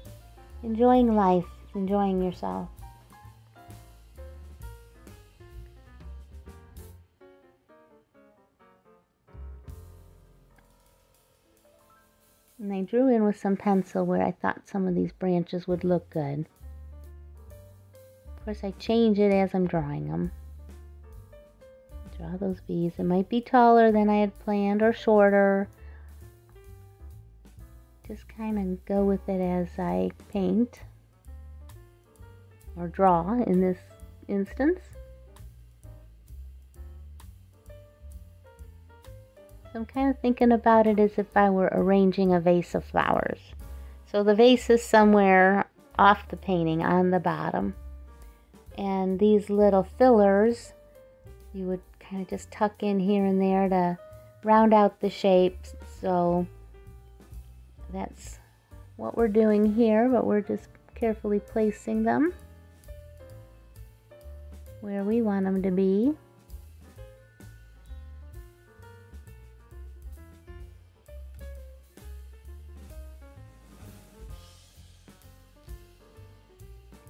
life, enjoying yourself. And I drew in with some pencil where I thought some of these branches would look good. Of course, I change it as I'm drawing them. Draw those V's. It might be taller than I had planned or shorter. Just kind of go with it as I paint or draw in this instance. So I'm kind of thinking about it as if I were arranging a vase of flowers. So the vase is somewhere off the painting on the bottom. And these little fillers, you would kind of just tuck in here and there to round out the shapes. So that's what we're doing here, but we're just carefully placing them where we want them to be.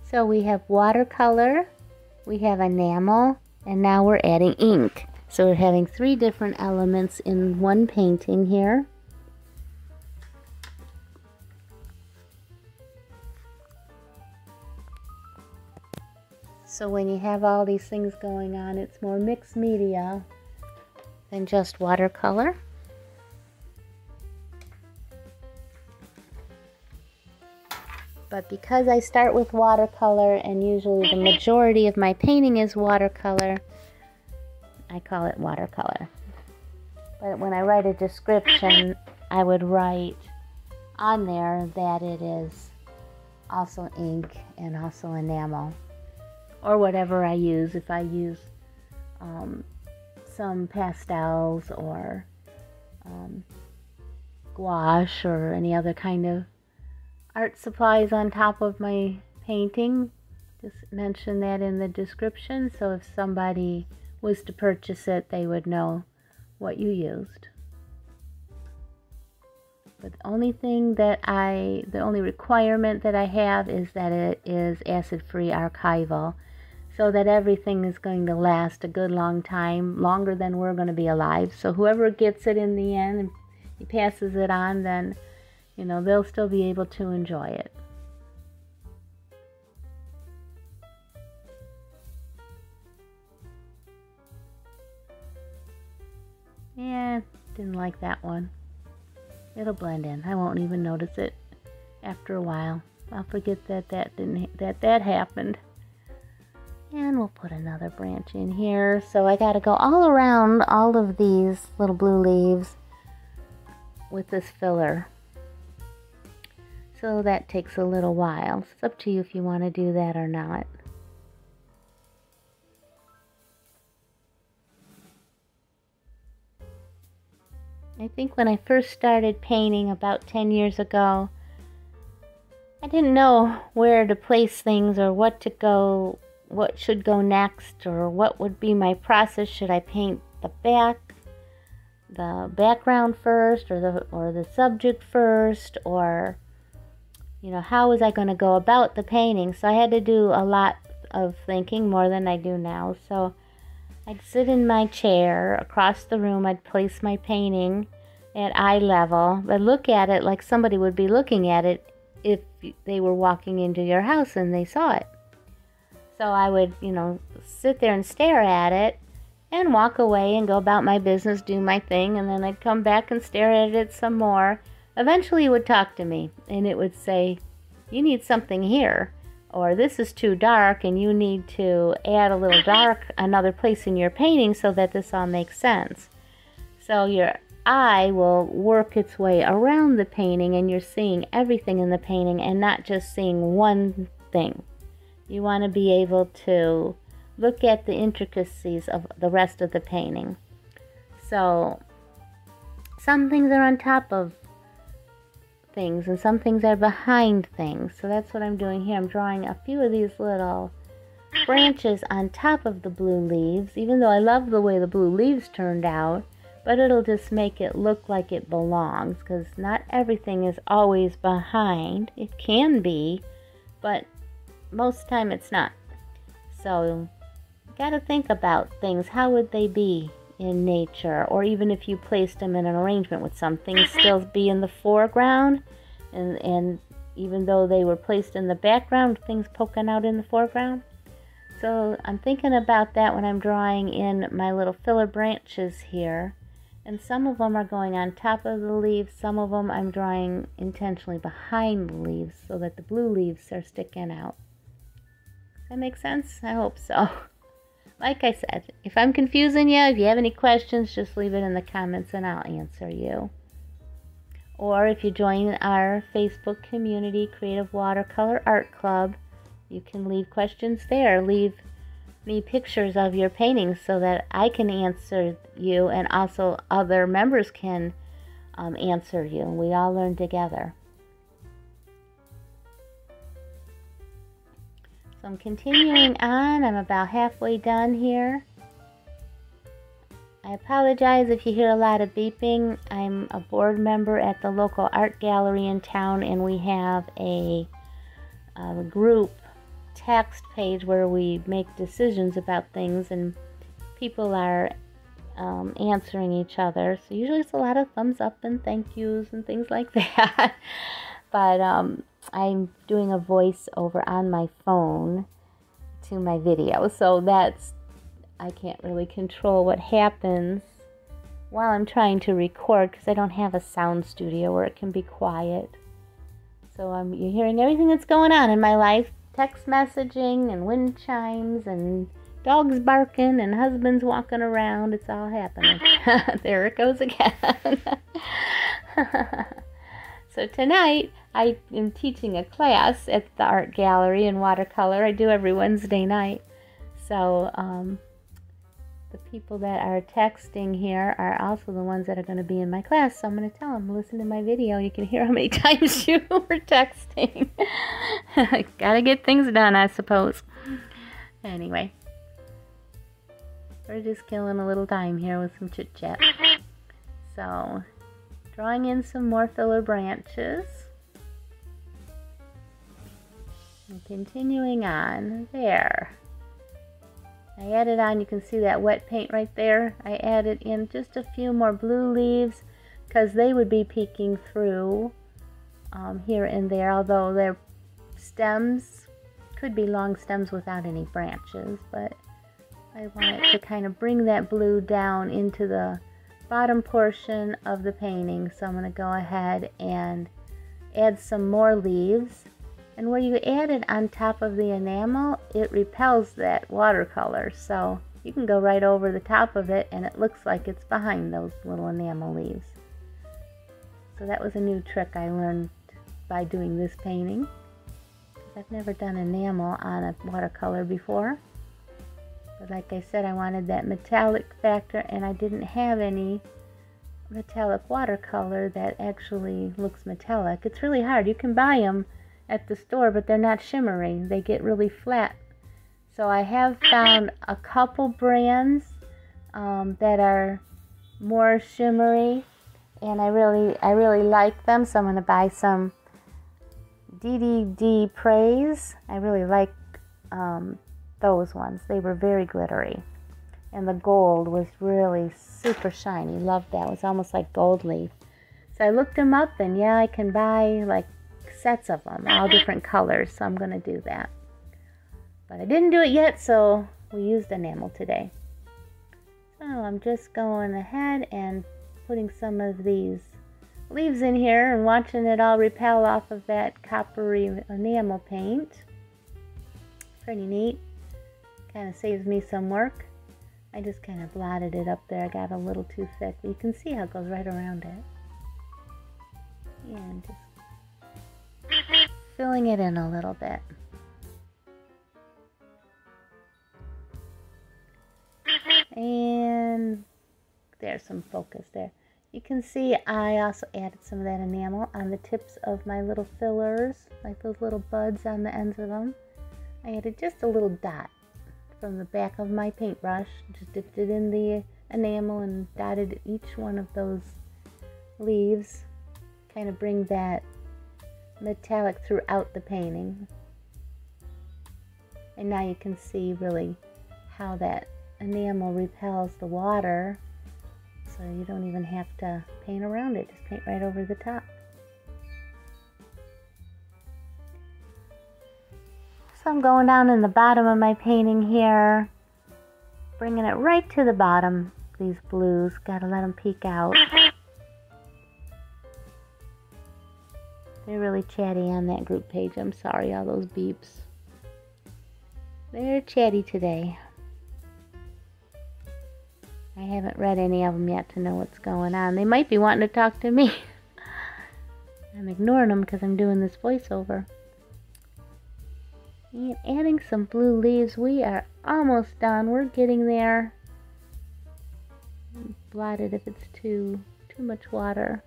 So we have watercolor, we have enamel, and now we're adding ink. So we're having 3 different elements in one painting here. So when you have all these things going on, it's more mixed media. than just watercolor. But because I start with watercolor, and usually the majority of my painting is watercolor, I call it watercolor. But when I write a description, I would write on there that it is also ink and also enamel, or whatever I use. If I use some pastels or gouache or any other kind of art supplies on top of my painting, just mention that in the description, so if somebody was to purchase it, they would know what you used. But the only requirement that I have is that it is acid-free archival, so that everything is going to last a good long time, longer than we're going to be alive. So whoever gets it in the end and he passes it on, then, you know, they'll still be able to enjoy it. Yeah, didn't like that one. It'll blend in. I won't even notice it after a while. I'll forget that that happened. And we'll put another branch in here. So I got to go all around all of these little blue leaves with this filler. So that takes a little while. It's up to you if you want to do that or not. I think when I first started painting about 10 years ago, I didn't know where to place things or what should go next, or what would be my process. Should I paint the background first, or the subject first, or, you know, how was I going to go about the painting? So I had to do a lot of thinking, more than I do now. So I'd sit in my chair across the room. I'd place my painting at eye level. I'd look at it like somebody would be looking at it if they were walking into your house and they saw it. So I would, you know, sit there and stare at it and walk away and go about my business, do my thing, and then I'd come back and stare at it some more. Eventually it would talk to me, and it would say, you need something here, or this is too dark and you need to add a little dark another place in your painting so that this all makes sense. So your eye will work its way around the painting, and you're seeing everything in the painting and not just seeing one thing. You want to be able to look at the intricacies of the rest of the painting. So some things are on top of things and some things are behind things. So that's what I'm doing here. I'm drawing a few of these little branches on top of the blue leaves, even though I love the way the blue leaves turned out, but it'll just make it look like it belongs, because not everything is always behind. It can be, but most of the time it's not. So you got to think about things. How would they be in nature? Or even if you placed them in an arrangement, would some things still be in the foreground? And even though they were placed in the background, things poking out in the foreground? So I'm thinking about that when I'm drawing in my little filler branches here. And some of them are going on top of the leaves. Some of them I'm drawing intentionally behind the leaves so that the blue leaves are sticking out. Does that make sense? I hope so. Like I said, if I'm confusing you, if you have any questions, just leave it in the comments and I'll answer you. Or if you join our Facebook community, Creative Watercolor Art Club, you can leave questions there. Leave me pictures of your paintings so that I can answer you, and also other members can answer you. We all learn together. So I'm continuing on. I'm about halfway done here. I apologize if you hear a lot of beeping. I'm a board member at the local art gallery in town, and we have a group text page where we make decisions about things, and people are answering each other. So usually it's a lot of thumbs up and thank yous and things like that. But I'm doing a voiceover on my phone to my video, so I can't really control what happens while I'm trying to record, because I don't have a sound studio where it can be quiet. So you're hearing everything that's going on in my life. Text messaging and wind chimes and dogs barking and husbands walking around. It's all happening. There it goes again. So tonight I am teaching a class at the art gallery in watercolor. I do every Wednesday night. So the people that are texting here are also the ones that are going to be in my class. So I'm going to tell them, listen to my video. You can hear how many times you were texting. Gotta get things done, I suppose. Anyway, we're just killing a little time here with some chit chat. So, drawing in some more filler branches. And continuing on. There. I added on, you can see that wet paint right there. I added in just a few more blue leaves because they would be peeking through here and there, although their stems could be long stems without any branches, but I wanted to kind of bring that blue down into the bottom portion of the painting. So I'm going to go ahead and add some more leaves. And where you add it on top of the enamel, it repels that watercolor. So you can go right over the top of it and it looks like it's behind those little enamel leaves. So that was a new trick I learned by doing this painting. I've never done enamel on a watercolor before. But like I said, I wanted that metallic factor, and I didn't have any metallic watercolor that actually looks metallic. It's really hard. You can buy them at the store, but they're not shimmery. They get really flat. So I have found a couple brands that are more shimmery, and I really like them. So I'm going to buy some DDD Praise. I really like those ones. They were very glittery, and the gold was really super shiny. Loved that. It was almost like gold leaf. So I looked them up, and yeah, I can buy like sets of them, all different colors, so I'm going to do that. But I didn't do it yet, so we used enamel today. So I'm just going ahead and putting some of these leaves in here and watching it all repel off of that coppery enamel paint. Pretty neat. Kind of saves me some work. I just kind of blotted it up there. I got a little too thick, but you can see how it goes right around it. And just filling it in a little bit. And there's some focus there. You can see I also added some of that enamel on the tips of my little fillers, like those little buds on the ends of them. I added just a little dot from the back of my paintbrush, just dipped it in the enamel and dotted each one of those leaves. Kind of bring that metallic throughout the painting. And now you can see really how that enamel repels the water, so you don't even have to paint around it, just paint right over the top. So I'm going down in the bottom of my painting here, bringing it right to the bottom. These blues, gotta let them peek out. They're really chatty on that group page. I'm sorry, all those beeps. They're chatty today. I haven't read any of them yet to know what's going on. They might be wanting to talk to me. I'm ignoring them because I'm doing this voiceover. And adding some blue leaves. We are almost done. We're getting there. Blot it if it's too much water.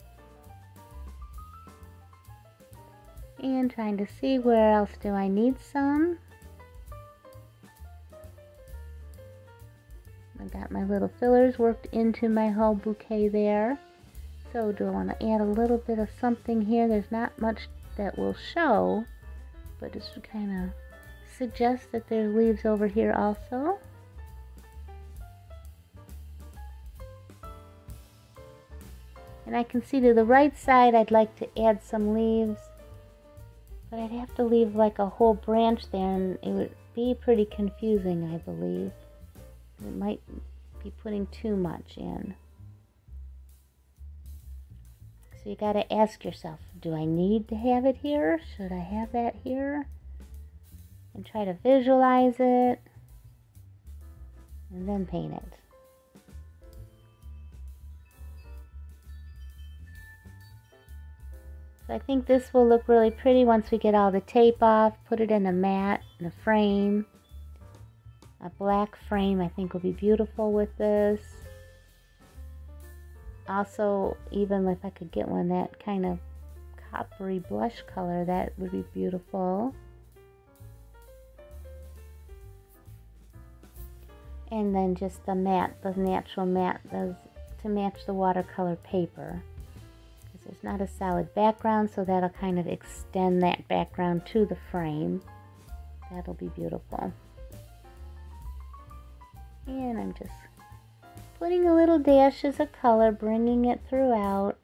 And trying to see where else do I need some. I got my little fillers worked into my whole bouquet there. So do I want to add a little bit of something here? There's not much that will show, but just to kind of suggest that there's leaves over here also. And I can see to the right side I'd like to add some leaves, but I'd have to leave like a whole branch there, and it would be pretty confusing, I believe. It might be putting too much in. So you got to ask yourself, do I need to have it here? Should I have that here? And try to visualize it and then paint it. So I think this will look really pretty once we get all the tape off, put it in a mat, in a frame. A black frame I think will be beautiful with this. Also, even if I could get one that kind of coppery blush color, that would be beautiful. And then just the matte, the natural matte, to match the watercolor paper. Because there's not a solid background, so that'll kind of extend that background to the frame. That'll be beautiful. And I'm just putting a little dashes of color, bringing it throughout.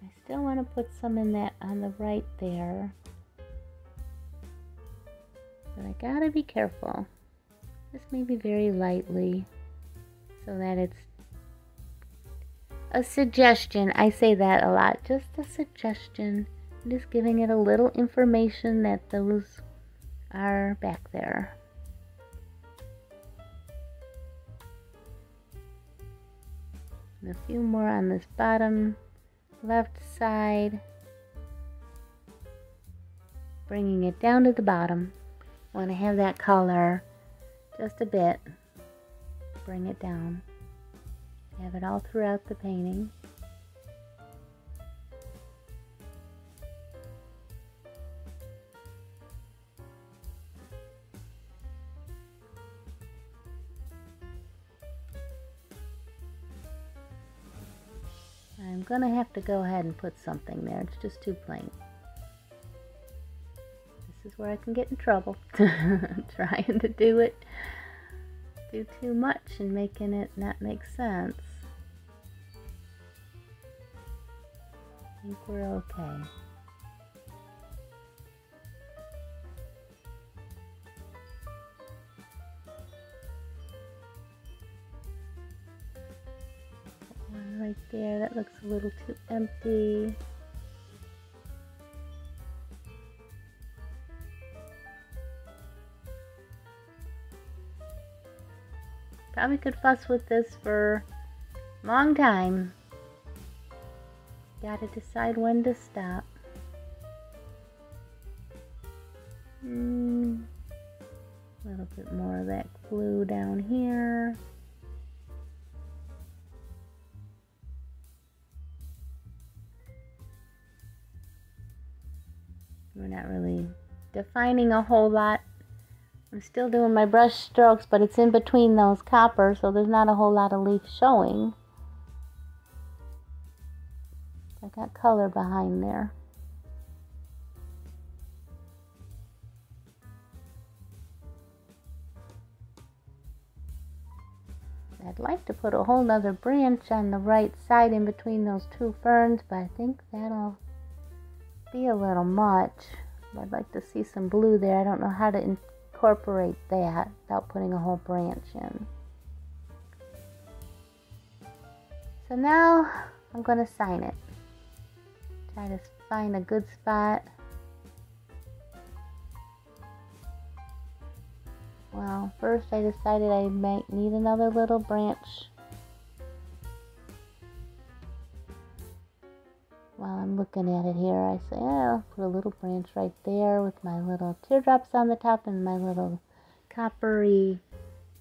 I still want to put some in that on the right there. But I gotta be careful. Just maybe very lightly so that it's a suggestion. I say that a lot. Just a suggestion. I'm just giving it a little information that those are back there. And a few more on this bottom left side. Bringing it down to the bottom. I want to have that color just a bit. Bring it down. Have it all throughout the painting. I'm going to have to go ahead and put something there. It's just too plain. This is where I can get in trouble. Trying to do too much and making it not make sense. I think we're okay. One right there, that looks a little too empty. Probably could fuss with this for a long time. Gotta decide when to stop. A little bit more of that glue down here. We're not really defining a whole lot. I'm still doing my brush strokes, but it's in between those copper, so there's not a whole lot of leaf showing. I got color behind there. I'd like to put a whole nother branch on the right side in between those two ferns, but I think that'll be a little much. I'd like to see some blue there. I don't know how to incorporate that without putting a whole branch in. So now I'm going to sign it. Try to find a good spot. Well, first I decided I might need another little branch. While I'm looking at it here, I say, I'll put a little branch right there with my little teardrops on the top and my little coppery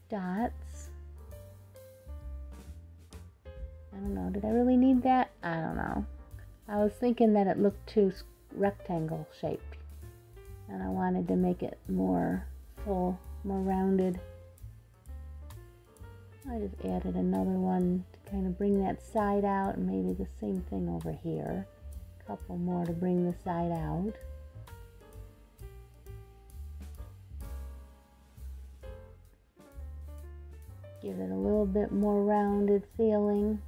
dots. I don't know, did I really need that? I don't know. I was thinking that it looked too rectangle shaped, and I wanted to make it more full, more rounded. I just added another one to kind of bring that side out, and maybe the same thing over here. A couple more to bring the side out. Give it a little bit more rounded feeling.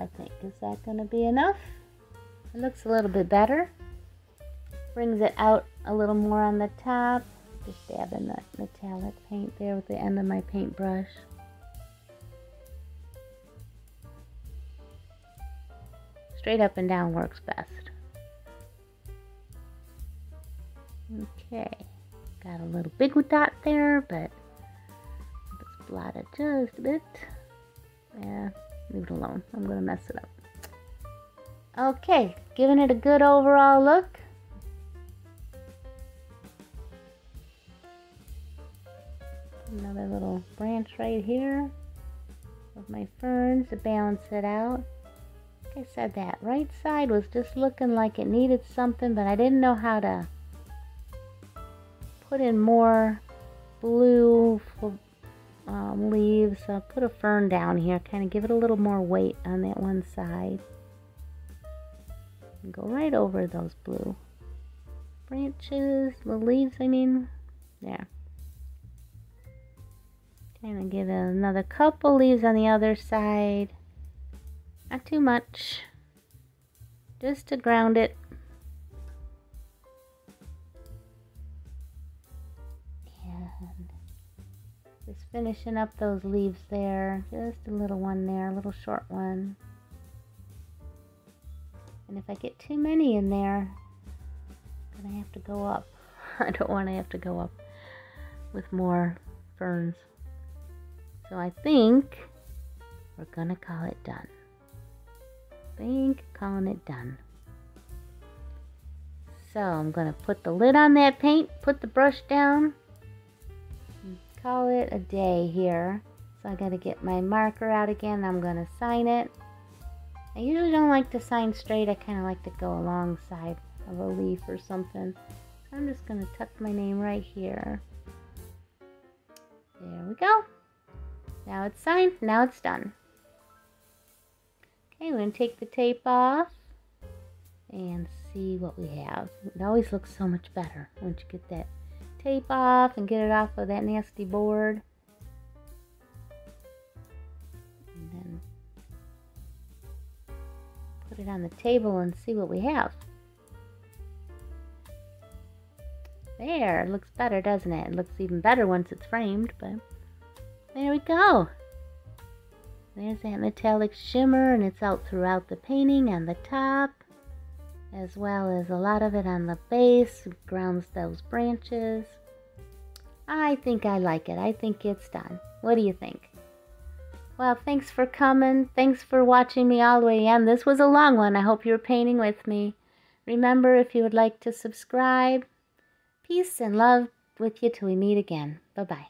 I think. Is that going to be enough? It looks a little bit better. Brings it out a little more on the top. Just dabbing that metallic paint there with the end of my paintbrush. Straight up and down works best. Okay, got a little big dot there, but let's blot it just a bit. Yeah, leave it alone. I'm going to mess it up. Okay, giving it a good overall look. Another little branch right here with my ferns to balance it out. Like I said, that right side was just looking like it needed something, but I didn't know how to put in more blue leaves. So I'll put a fern down here, kind of give it a little more weight on that one side. And go right over those blue branches, the leaves, I mean. There. Kind of give it another couple leaves on the other side. Not too much. Just to ground it. And just finishing up those leaves there. Just a little one there, a little short one. And if I get too many in there, then I have to go up. I don't want to have to go up with more ferns. So I think we're gonna call it done. Calling it done. So I'm gonna put the lid on that paint, put the brush down, and call it a day here. So I gotta get my marker out again. I'm gonna sign it. I usually don't like to sign straight. I kind of like to go alongside of a leaf or something. So I'm just gonna tuck my name right here. There we go. Now it's signed, now it's done. Okay, we're going to take the tape off and see what we have. It always looks so much better once you get that tape off and get it off of that nasty board. And then put it on the table and see what we have. There, it looks better, doesn't it? It looks even better once it's framed, but there we go. There's that metallic shimmer, and it's out throughout the painting on the top, as well as a lot of it on the base. It grounds those branches. I think I like it. I think it's done. What do you think? Well, thanks for coming. Thanks for watching me all the way in. This was a long one. I hope you were painting with me. Remember, if you would like to subscribe, peace and love with you till we meet again. Bye-bye.